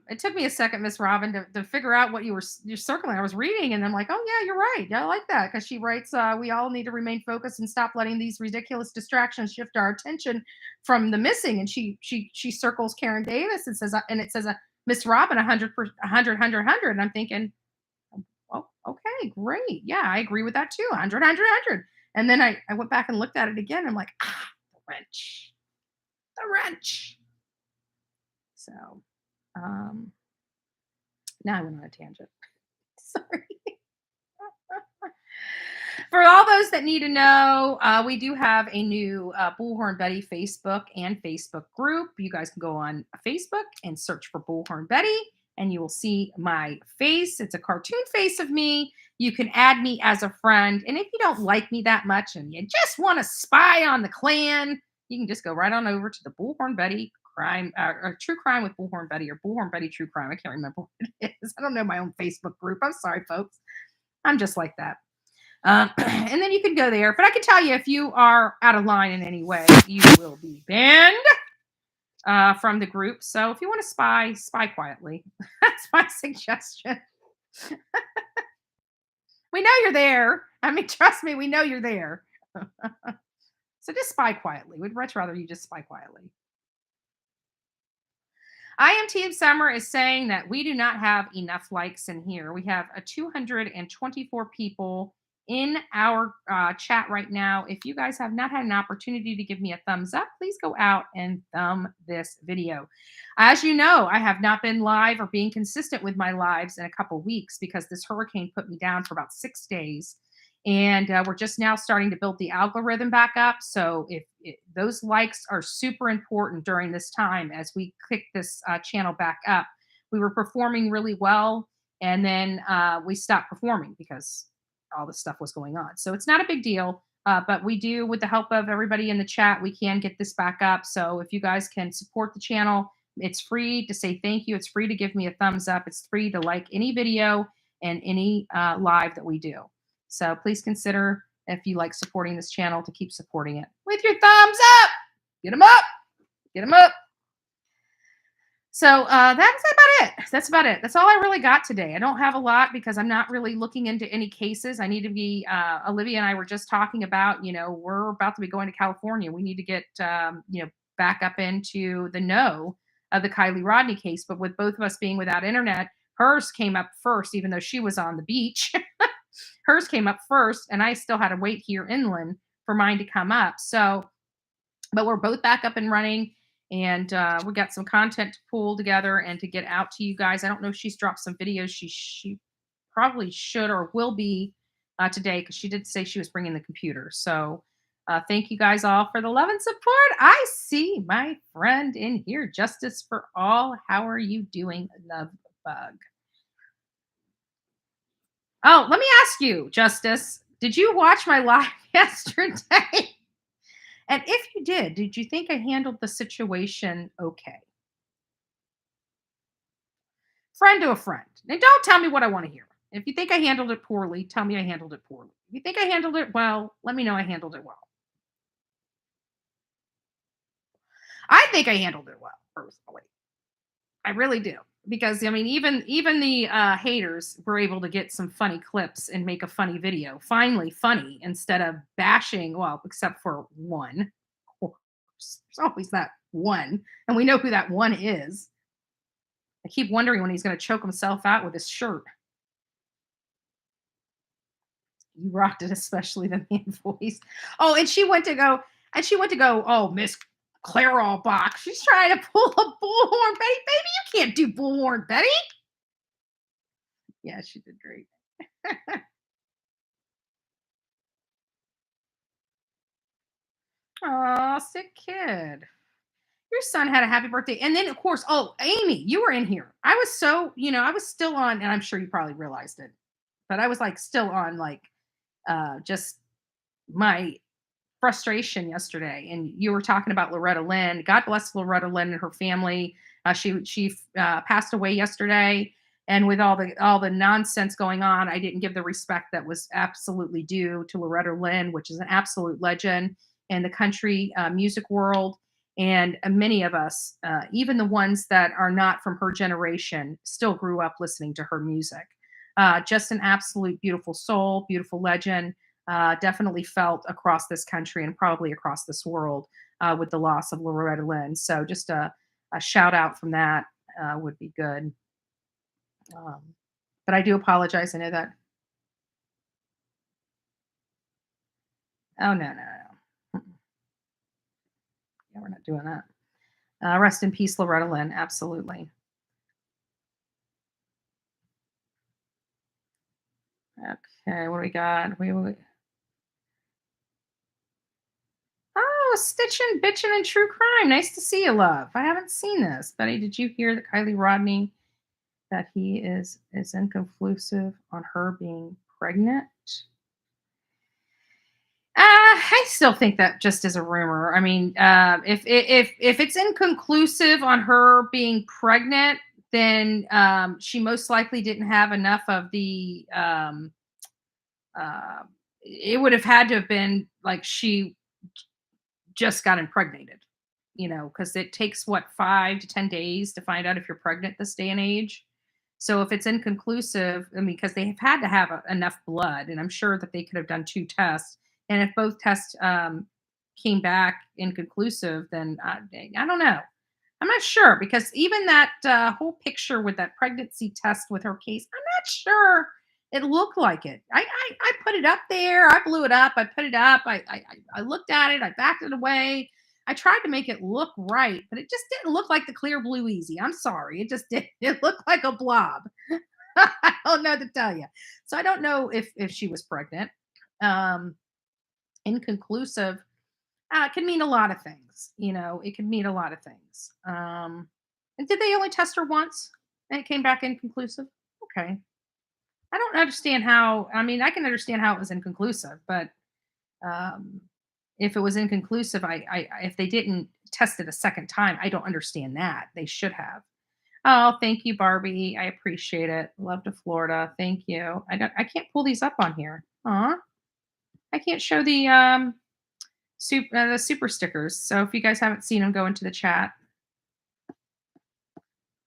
It took me a second, Miss Robin, to figure out what you're circling. I was reading, and I'm like, oh yeah, you're right. Yeah, I like that because she writes, we all need to remain focused and stop letting these ridiculous distractions shift our attention from the missing. And she circles Karen Davis and says, and it says, Miss Robin, 100, 100. And I'm thinking, oh, okay, great. Yeah, I agree with that too. 100. And then I went back and looked at it again. I'm like, the wrench, the wrench. So, um, now I went on a tangent. Sorry. For all those that need to know, we do have a new Bullhorn Betty Facebook and Facebook group. You guys can go on Facebook and search for Bullhorn Betty, and you will see my face. It's a cartoon face of me. You can add me as a friend. And if you don't like me that much and you just want to spy on the clan, you can just go right on over to the Bullhorn Betty crime or true crime with Bullhorn Betty or Bullhorn Betty true crime. I can't remember what it is. I don't know my own Facebook group. I'm sorry, folks. I'm just like that. And then you can go there. But I can tell you, if you are out of line in any way, you will be banned from the group. So if you want to spy quietly. That's my suggestion. We know you're there. I mean, trust me, we know you're there. So just spy quietly. We'd much rather you just spy quietly. I Am Team Summer is saying that we do not have enough likes in here. We have a 224 people in our chat right now. If you guys have not had an opportunity to give me a thumbs up, please go out and thumb this video. As you know, I have not been live or being consistent with my lives in a couple weeks because this hurricane put me down for about 6 days. And we're just now starting to build the algorithm back up. So if those likes are super important during this time as we kick this channel back up. We were performing really well, and then we stopped performing because all this stuff was going on. So it's not a big deal, but we do, with the help of everybody in the chat, we can get this back up. So if you guys can support the channel, it's free to say thank you. It's free to give me a thumbs up. It's free to like any video and any live that we do. So please consider, if you like supporting this channel, to keep supporting it with your thumbs up. Get them up. Get them up. So that's about it. That's about it. That's all I really got today. I don't have a lot because I'm not really looking into any cases. I need to be, Olivia and I were just talking about, we're about to be going to California. We need to get, back up into the know of the Kiely Rodni case. But with both of us being without internet, hers came up first, even though she was on the beach. Hers came up first, and I still had to wait here inland for mine to come up. So, but we're both back up and running, and we got some content to pull together and to get out to you guys. I don't know if she's dropped some videos. She probably should or will be today, because she did say she was bringing the computer. So Thank you guys all for the love and support. I see my friend in here, Justice for All. How are you doing, love bug? Oh, let me ask you, Justice. Did you watch my live yesterday? And if you did you think I handled the situation okay? Friend to a friend. And don't tell me what I want to hear. If you think I handled it poorly, tell me I handled it poorly. If you think I handled it well, let me know I handled it well. I think I handled it well, personally. I really do. Because I mean, even the haters were able to get some funny clips and make a funny video. Finally, funny instead of bashing. Well, except for one. Of course, there's always that one, and we know who that one is. I keep wondering when he's going to choke himself out with his shirt. You rocked it, especially the man voice. Oh, and she went to go, oh, Miss Clairol box. She's trying to pull a bullhorn Betty. Baby, you can't do bullhorn Betty. Yeah, she did great. Oh, sick kid. Your son had a happy birthday. And then, of course, oh, Amy, you were in here. I was so, I was still on, and I'm sure you probably realized it, but I was like still on like just my frustration yesterday, and you were talking about Loretta Lynn. God bless Loretta Lynn and her family. She passed away yesterday, and with all the nonsense going on, I didn't give the respect that was absolutely due to Loretta Lynn, which is an absolute legend in the country music world. And many of us, even the ones that are not from her generation, still grew up listening to her music. Just an absolute beautiful soul, beautiful legend, definitely felt across this country and probably across this world with the loss of Loretta Lynn. So just a shout out from that would be good. Um, but I do apologize. I know that. Oh, no, no, no. Mm-mm. Yeah, we're not doing that. Rest in peace, Loretta Lynn. Absolutely. Okay, what do we got? Oh, Stitching, Bitchin' and True Crime. Nice to see you, love. I haven't seen this. Betty, did you hear that Kylie Rodney that he is inconclusive on her being pregnant? I still think that just is a rumor. I mean, if it's inconclusive on her being pregnant, then she most likely didn't have enough of the. Uh, it would have had to have been like she just got impregnated, because it takes what 5 to 10 days to find out if you're pregnant this day and age. So if it's inconclusive, I mean, because they have had to have enough blood, and I'm sure that they could have done 2 tests, and if both tests came back inconclusive, then I don't know. I'm not sure because even that whole picture with that pregnancy test with her case, I'm not sure it looked like it. I put it up there. I blew it up. I put it up. I looked at it. I backed it away. I tried to make it look right, but it just didn't look like the clear blue easy. I'm sorry. It just did. It looked like a blob. I don't know what to tell you. So I don't know if she was pregnant. Um, Inconclusive can mean a lot of things. It can mean a lot of things. And did they only test her once and it came back inconclusive? Okay. I don't understand how. I mean, I can understand how it was inconclusive, but um, if it was inconclusive, if they didn't test it a second time, I don't understand that. They should have. Oh, thank you, Barbie. I appreciate it. Love to Florida. Thank you. I can't pull these up on here. Aw. I can't show the super stickers. So if you guys haven't seen them, go into the chat.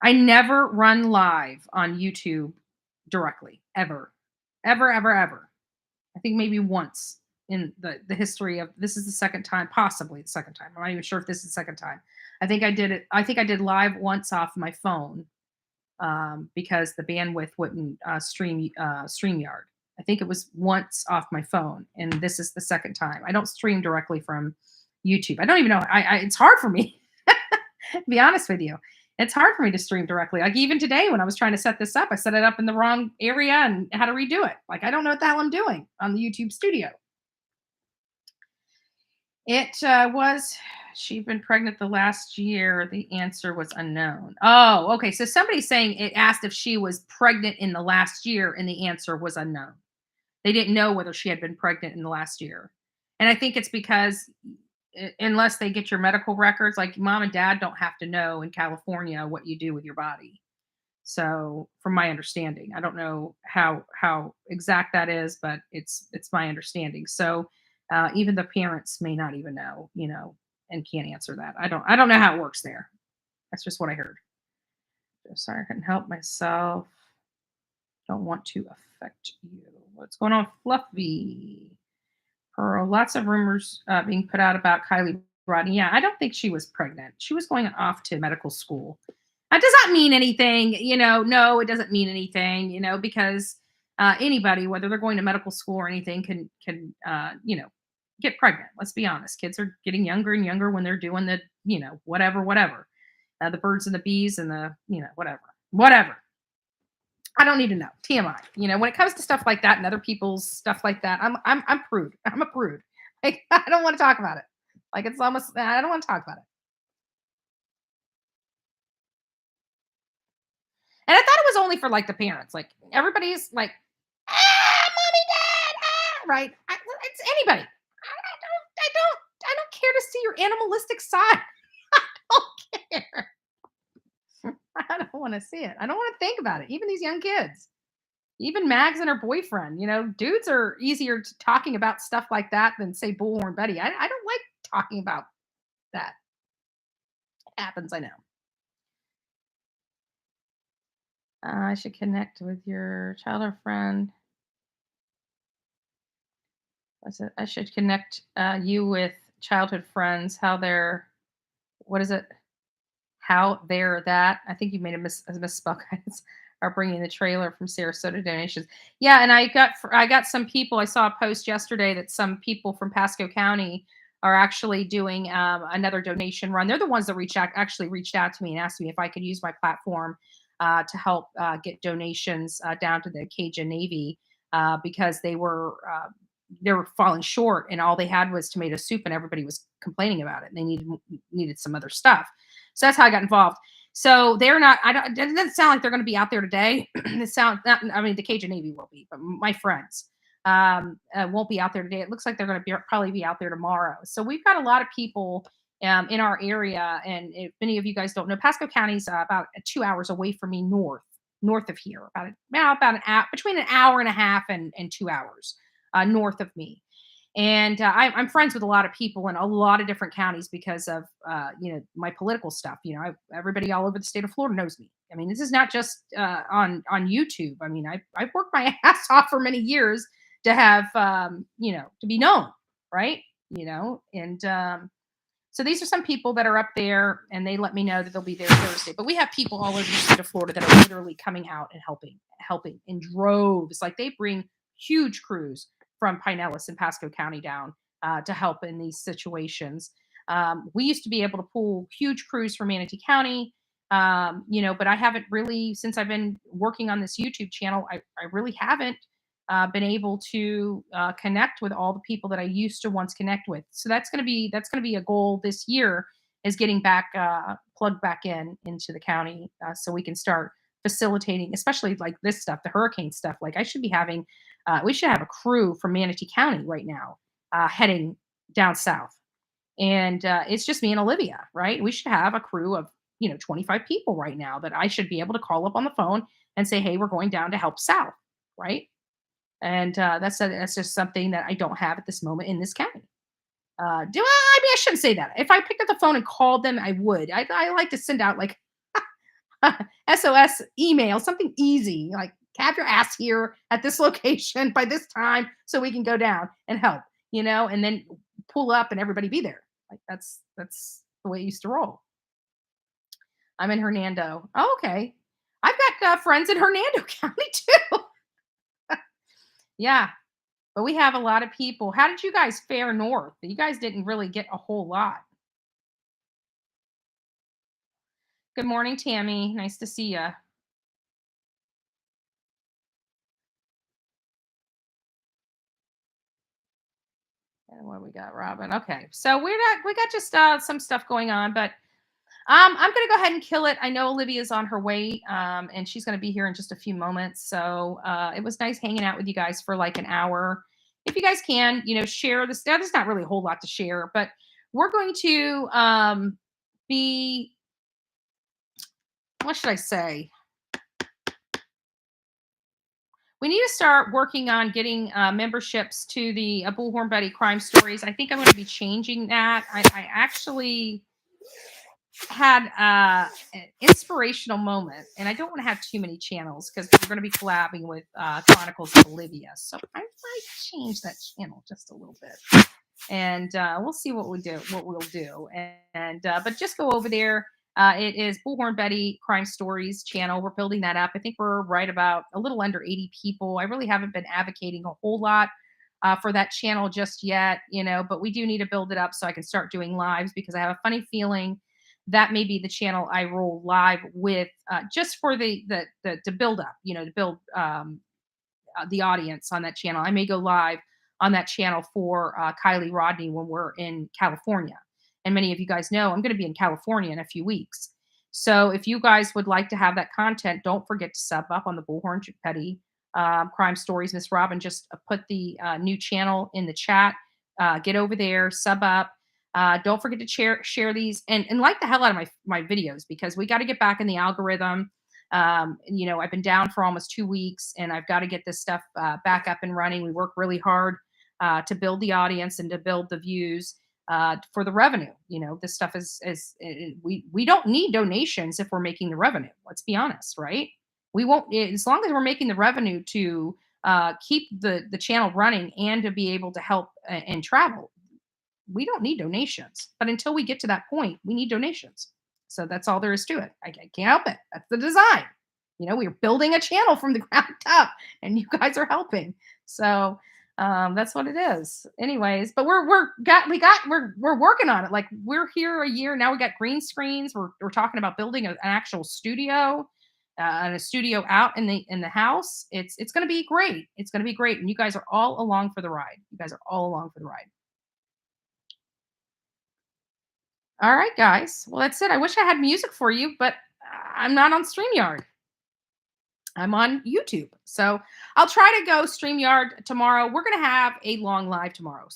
I never run live on YouTube directly, ever, ever, ever, ever. I think maybe once in the history of this is the second time, possibly the second time. I'm not even sure if this is the second time. I think I did it. I think I did live once off my phone because the bandwidth wouldn't stream StreamYard. I think it was once off my phone, and this is the second time. I don't stream directly from YouTube. I don't even know. It's hard for me to be honest with you. It's hard for me to stream directly. Like even today, when I was trying to set this up, I set it up in the wrong area and had to redo it. Like I don't know what the hell I'm doing on the YouTube studio. It was she'd been pregnant the last year. The answer was unknown. Oh, okay. So somebody's saying it asked if she was pregnant in the last year, and the answer was unknown. They didn't know whether she had been pregnant in the last year. And I think it's because unless they get your medical records, like mom and dad don't have to know in California what you do with your body. So, from my understanding, I don't know how exact that is, but it's my understanding. So, even the parents may not even know, and can't answer that. I don't know how it works there. That's just what I heard. Just sorry, I couldn't help myself. Don't want to affect you. What's going on, Fluffy? Pearl. Lots of rumors being put out about Kylie Rodni. Yeah, I don't think she was pregnant. She was going off to medical school. That does not mean anything, No, it doesn't mean anything, because anybody, whether they're going to medical school or anything, can get pregnant. Let's be honest. Kids are getting younger and younger when they're doing the, whatever, the birds and the bees and the, whatever. I don't need to know. TMI. When it comes to stuff like that and other people's stuff like that, I'm prude. I'm a prude. Like I don't want to talk about it. Like it's almost I don't want to talk about it. And I thought it was only for like the parents. Like everybody's like, mommy, dad, right? It's anybody. I don't care to see your animalistic side. I don't care. I don't want to see it. I don't want to think about it. Even these young kids. Even Mags and her boyfriend, dudes are easier to talking about stuff like that than say Bullhorn Betty. I don't like talking about that. It happens, I know. I should connect with your childhood friend. I should connect you with childhood friends. What is it? How they're that. I think you made a misspoke. Are bringing the trailer from Sarasota donations. Yeah, and I got some people. I saw a post yesterday that some people from Pasco County are actually doing another donation run. They're the ones that actually reached out to me and asked me if I could use my platform to help get donations down to the Cajun Navy because they were falling short, and all they had was tomato soup, and everybody was complaining about it. And they needed some other stuff. So that's how I got involved. So they're not. I don't. It doesn't sound like they're going to be out there today. It sound. Not, I mean, the Cajun Navy will be, but my friends won't be out there today. It looks like they're going to probably be out there tomorrow. So we've got a lot of people in our area, and if many of you guys don't know, Pasco County's about 2 hours away from me, north of here, about an hour, between an hour and a half and 2 hours north of me. And I'm friends with a lot of people in a lot of different counties because of my political stuff. Everybody all over the state of Florida knows me. I mean, this is not just on YouTube. I mean, I've worked my ass off for many years to have to be known, right? And so these are some people that are up there, and they let me know that they'll be there Thursday. But we have people all over the state of Florida that are literally coming out and helping in droves. Like they bring huge crews from Pinellas and Pasco County down to help in these situations. We used to be able to pull huge crews from Manatee County, but I haven't really, since I've been working on this YouTube channel, I really haven't been able to connect with all the people that I used to once connect with. So that's going to be a goal this year, is getting back plugged back into the county so we can start facilitating, especially like this stuff, the hurricane stuff. Like we should have a crew from Manatee County right now heading down south, and it's just me and Olivia, right? We should have a crew of 25 people right now that I should be able to call up on the phone and say, hey, we're going down to help south, right? And that's just something that I don't have at this moment in this county. Do I mean, I shouldn't say that. If I picked up the phone and called them, I would. I like to send out like SOS email, something easy, like have your ass here at this location by this time so we can go down and help, and then pull up and everybody be there. Like that's the way it used to roll. I'm in Hernando. Oh, okay. I've got friends in Hernando County too. Yeah, but we have a lot of people. How did you guys fare north? You guys didn't really get a whole lot. Good morning, Tammy. Nice to see you. And what we got, Robin? Okay, so we got just some stuff going on, but I'm gonna go ahead and kill it. I know Olivia's on her way, and she's gonna be here in just a few moments. So it was nice hanging out with you guys for like an hour. If you guys can, share this. Now, there's not really a whole lot to share, but we're going to be. What should I say? We need to start working on getting memberships to the Bullhorn Betty Crime Stories. I think I'm going to be changing that. I actually had an inspirational moment, and I don't want to have too many channels because we're going to be collabing with Chronicles of Olivia. So I might change that channel just a little bit, and we'll see what we'll do. And but just go over there. It is Bullhorn Betty Crime Stories channel. We're building that up. I think we're right about a little under 80 people. I really haven't been advocating a whole lot for that channel just yet, but we do need to build it up so I can start doing lives, because I have a funny feeling that may be the channel I roll live with, just for the to build up, to build the audience on that channel. I may go live on that channel for Kiely Rodni when we're in California. And many of you guys know I'm going to be in California in a few weeks. So if you guys would like to have that content, don't forget to sub up on the Bullhorn Petty Crime Stories. Miss Robin just put the new channel in the chat. Get over there, sub up. Don't forget to share these, and like the hell out of my videos, because we got to get back in the algorithm. I've been down for almost 2 weeks, and I've got to get this stuff back up and running. We work really hard to build the audience and to build the views for the revenue. This stuff we don't need donations if we're making the revenue. Let's be honest, right? We won't, as long as we're making the revenue to keep the channel running and to be able to help and travel. We don't need donations, but until we get to that point, we need donations. So that's all there is to it. I can't help it. That's the design. We're building a channel from the ground up, and you guys are helping. So that's what it is. Anyways, but we're working on it. Like, we're here a year now. We got green screens. We're talking about building an actual studio. And a studio out in the house. It's going to be great. It's going to be great, and you guys are all along for the ride. You guys are all along for the ride. All right, guys. Well, that's it. I wish I had music for you, but I'm not on StreamYard. I'm on YouTube. So I'll try to go StreamYard tomorrow. We're going to have a long live tomorrow.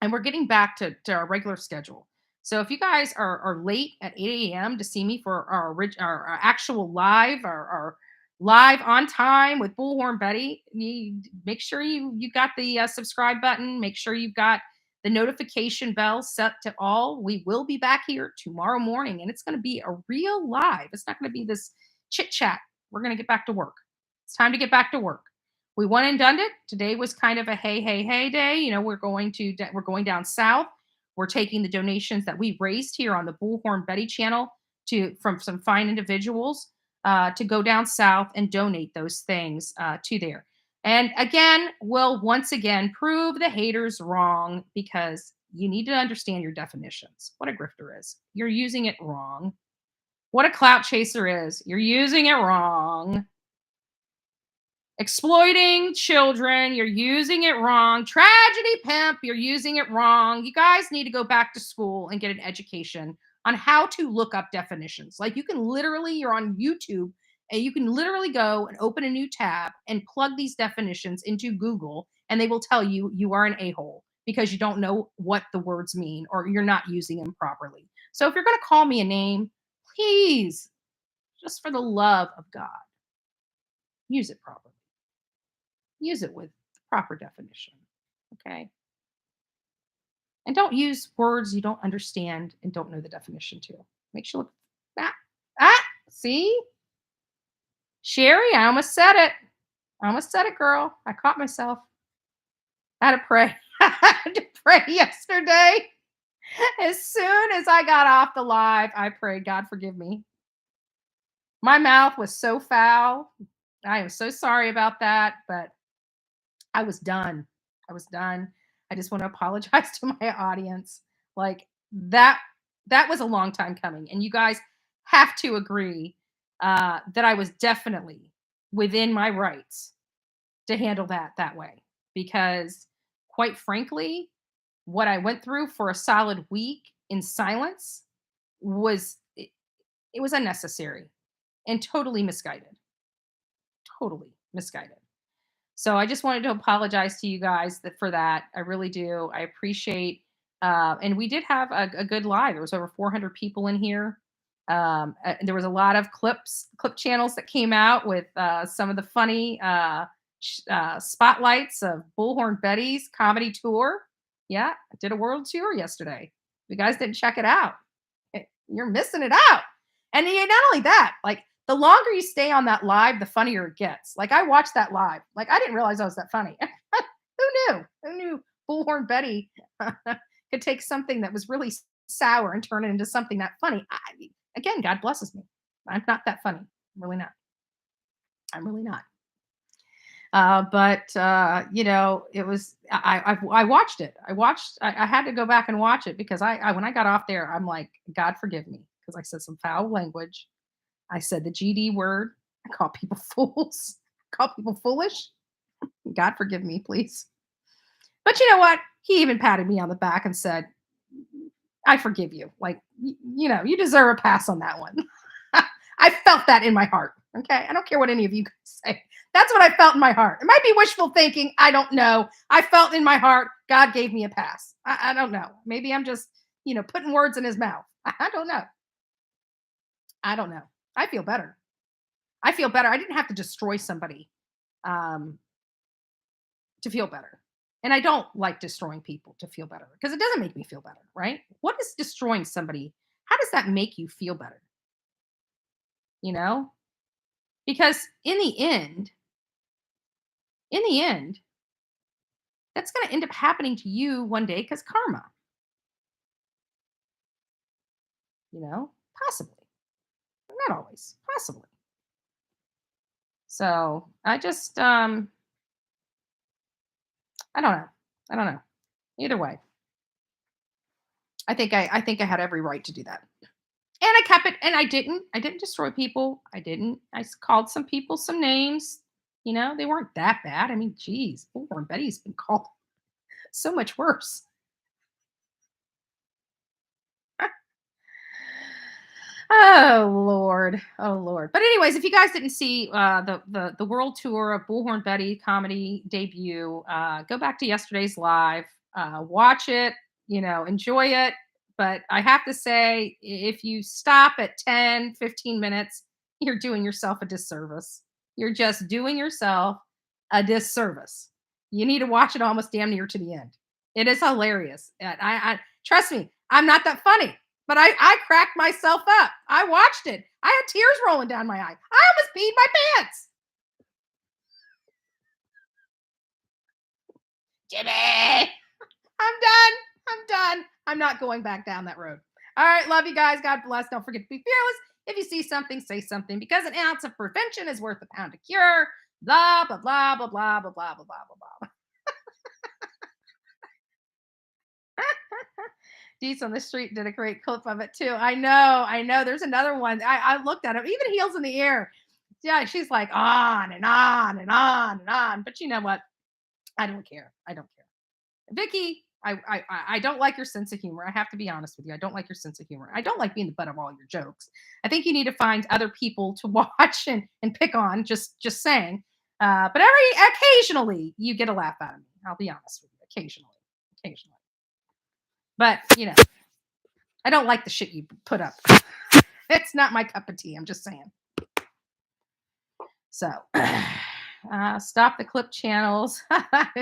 And we're getting back to our regular schedule. So if you guys are late at 8 a.m. to see me for our actual live, our live on time with Bullhorn Betty, you make sure you got the subscribe button. Make sure you've got the notification bell set to all. We will be back here tomorrow morning, and it's going to be a real live. It's not going to be this chit chat. We're going to get back to work. It's time to get back to work. We went and done it. Today was kind of a hey day. We're going down south. We're taking the donations that we raised here on the Bullhorn Betty channel from some fine individuals to go down south and donate those things to there. And again, we'll once again prove the haters wrong, because you need to understand your definitions. What a grifter is. You're using it wrong. What a clout chaser is. You're using it wrong. Exploiting children, you're using it wrong. Tragedy pimp, you're using it wrong. You guys need to go back to school and get an education on how to look up definitions. Like, you're on YouTube, and you can literally go and open a new tab and plug these definitions into Google, and they will tell you you are an a-hole because you don't know what the words mean, or you're not using them properly. So if you're going to call me a name, please, just for the love of God, use it properly. Use it with the proper definition. Okay. And don't use words you don't understand and don't know the definition to. Make sure. See? Sherry, I almost said it, girl. I caught myself. I had to pray. I had to pray yesterday. As soon as I got off the live, I prayed, God, forgive me. My mouth was so foul. I am so sorry about that, but I was done. I just want to apologize to my audience. Like, that was a long time coming, and you guys have to agree that I was definitely within my rights to handle that way, because quite frankly, what I went through for a solid week in silence was it was unnecessary and totally misguided. Totally misguided. So I just wanted to apologize to you guys for that. I really do. I appreciate. And we did have a good live. There was over 400 people in here. There was a lot of clip channels that came out with some of the funny spotlights of Bullhorn Betty's comedy tour. Yeah, I did a world tour yesterday. If you guys didn't check it out, you're missing it out. And not only that, like the longer you stay on that live, the funnier it gets. Like I watched that live. Like I didn't realize I was that funny. Who knew? Who knew Bullhorn Betty could take something that was really sour and turn it into something that funny? Again, God blesses me. I'm not that funny. I'm really not. I'm really not. But you know, it was I watched it. I had to go back and watch it because I when I got off there, I'm like, God forgive me, because I said some foul language. I said the GD word. I call people fools. I call people foolish. God forgive me, please. But you know what? He even patted me on the back and said, I forgive you. Like, you know, you deserve a pass on that one. I felt that in my heart. Okay. I don't care what any of you guys say. That's what I felt in my heart. It might be wishful thinking. I don't know. I felt in my heart, God gave me a pass. I don't know. Maybe I'm just, you know, putting words in his mouth. I don't know. I don't know. I feel better. I feel better. I didn't have to destroy somebody um, to feel better. And I don't like destroying people to feel better because it doesn't make me feel better, right? What is destroying somebody? How does that make you feel better? You know? Because in the end, that's going to end up happening to you one day because karma, you know, possibly, not always, possibly. So I just, I don't know. I don't know. Either way, I think I had every right to do that. And I kept it, and I didn't destroy people. Called some people some names. You know, they weren't that bad. I mean, geez, poor Betty's been called so much worse. Oh Lord, oh Lord. But anyways, if you guys didn't see the world tour of Bullhorn Betty comedy debut, go back to yesterday's live, watch it, you know, enjoy it. But I have to say, if you stop at 10, 15 minutes, you're doing yourself a disservice. You're just doing yourself a disservice. You need to watch it almost damn near to the end. It is hilarious. And I trust me, I'm not that funny. But I cracked myself up. I watched it. I had tears rolling down my eye. I almost peed my pants. Jimmy, I'm done. I'm done. I'm not going back down that road. All right. Love you guys. God bless. Don't forget to be fearless. If you see something, say something, because an ounce of prevention is worth a pound of cure. Blah, blah, blah, blah, blah, blah, blah, blah, blah, blah. Deets on the street did a great clip of it too. I know, I know. There's another one. I looked at it. Even Heels in the Air. Yeah, she's like on and on and on and on. But you know what? I don't care. I don't care. Vicky, I don't like your sense of humor. I have to be honest with you. I don't like your sense of humor. I don't like being the butt of all your jokes. I think you need to find other people to watch and pick on. Just saying. But occasionally you get a laugh out of me. I'll be honest with you. Occasionally. But you know, I don't like the shit you put up. It's not my cup of tea. I'm just saying. So, stop the clip channels.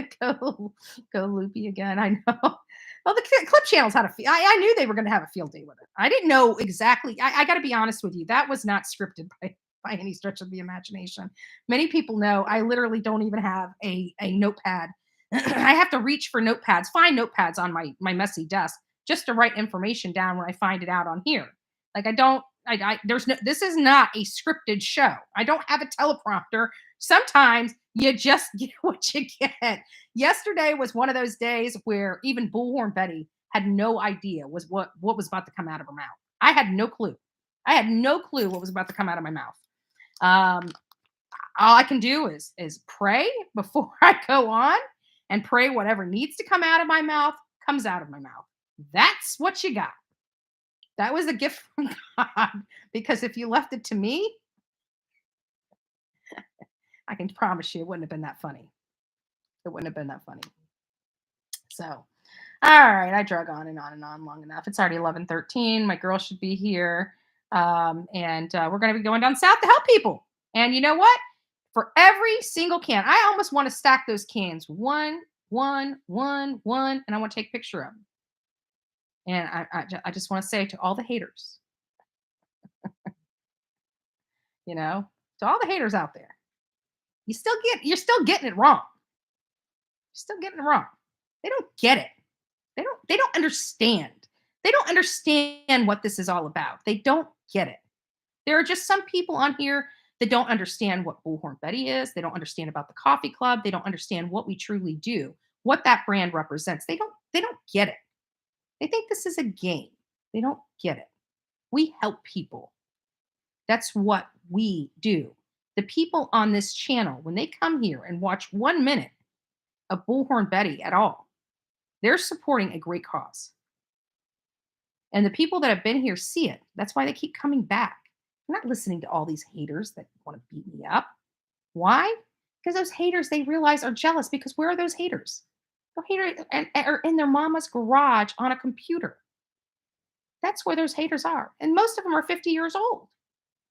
go loopy again. I know. Well, the clip channels had a feel. I knew they were going to have a field day with it. I didn't know exactly. I got to be honest with you. That was not scripted by any stretch of the imagination. Many people know I literally don't even have a notepad. I have to reach for notepads, find notepads on my messy desk just to write information down when I find it out on here. Like there's no, this is not a scripted show. I don't have a teleprompter. Sometimes you just get what you get. Yesterday was one of those days where even Bullhorn Betty had no idea what was about to come out of her mouth. I had no clue. I had no clue what was about to come out of my mouth. All I can do is pray before I go on and pray whatever needs to come out of my mouth comes out of my mouth. That's what you got. That was a gift from God because if you left it to me, I can promise you it wouldn't have been that funny. It wouldn't have been that funny. So, all right, I drug on and on and on long enough. It's already 11:13. My girl should be here. And we're going to be going down south to help people. And you know what? For every single can, I almost want to stack those cans one, one, and I want to take a picture of them. And I just want to say to all the haters, to all the haters out there, you're still getting it wrong. You're still getting it wrong. They don't get it. They don't understand. They don't understand what this is all about. They don't get it. There are just some people on here that don't understand what Bullhorn Betty is. They don't understand about the coffee club. They don't understand what we truly do, what that brand represents. They don't get it. They think this is a game. They don't get it. We help people. That's what we do. The people on this channel, when they come here and watch 1 minute of Bullhorn Betty at all, they're supporting a great cause. And the people that have been here see it. That's why they keep coming back. I'm not listening to all these haters that want to beat me up. Why? Because those haters, they realize, are jealous. Because where are those haters? The haters are in their mama's garage on a computer. That's where those haters are. And most of them are 50 years old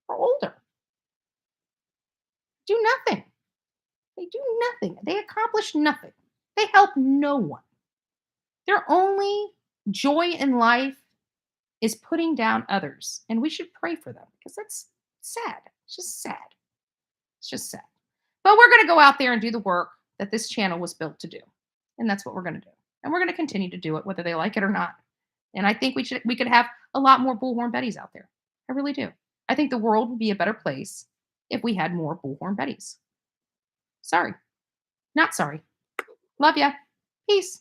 or older. Do nothing. They do nothing. They accomplish nothing. They help no one. Their only joy in life is putting down others. And we should pray for them because that's sad. It's just sad. It's just sad. But we're going to go out there and do the work that this channel was built to do. And that's what we're going to do. And we're going to continue to do it, whether they like it or not. And I think we could have a lot more Bullhorn Bettys out there. I really do. I think the world would be a better place if we had more Bullhorn Bettys. Sorry. Not sorry. Love ya. Peace.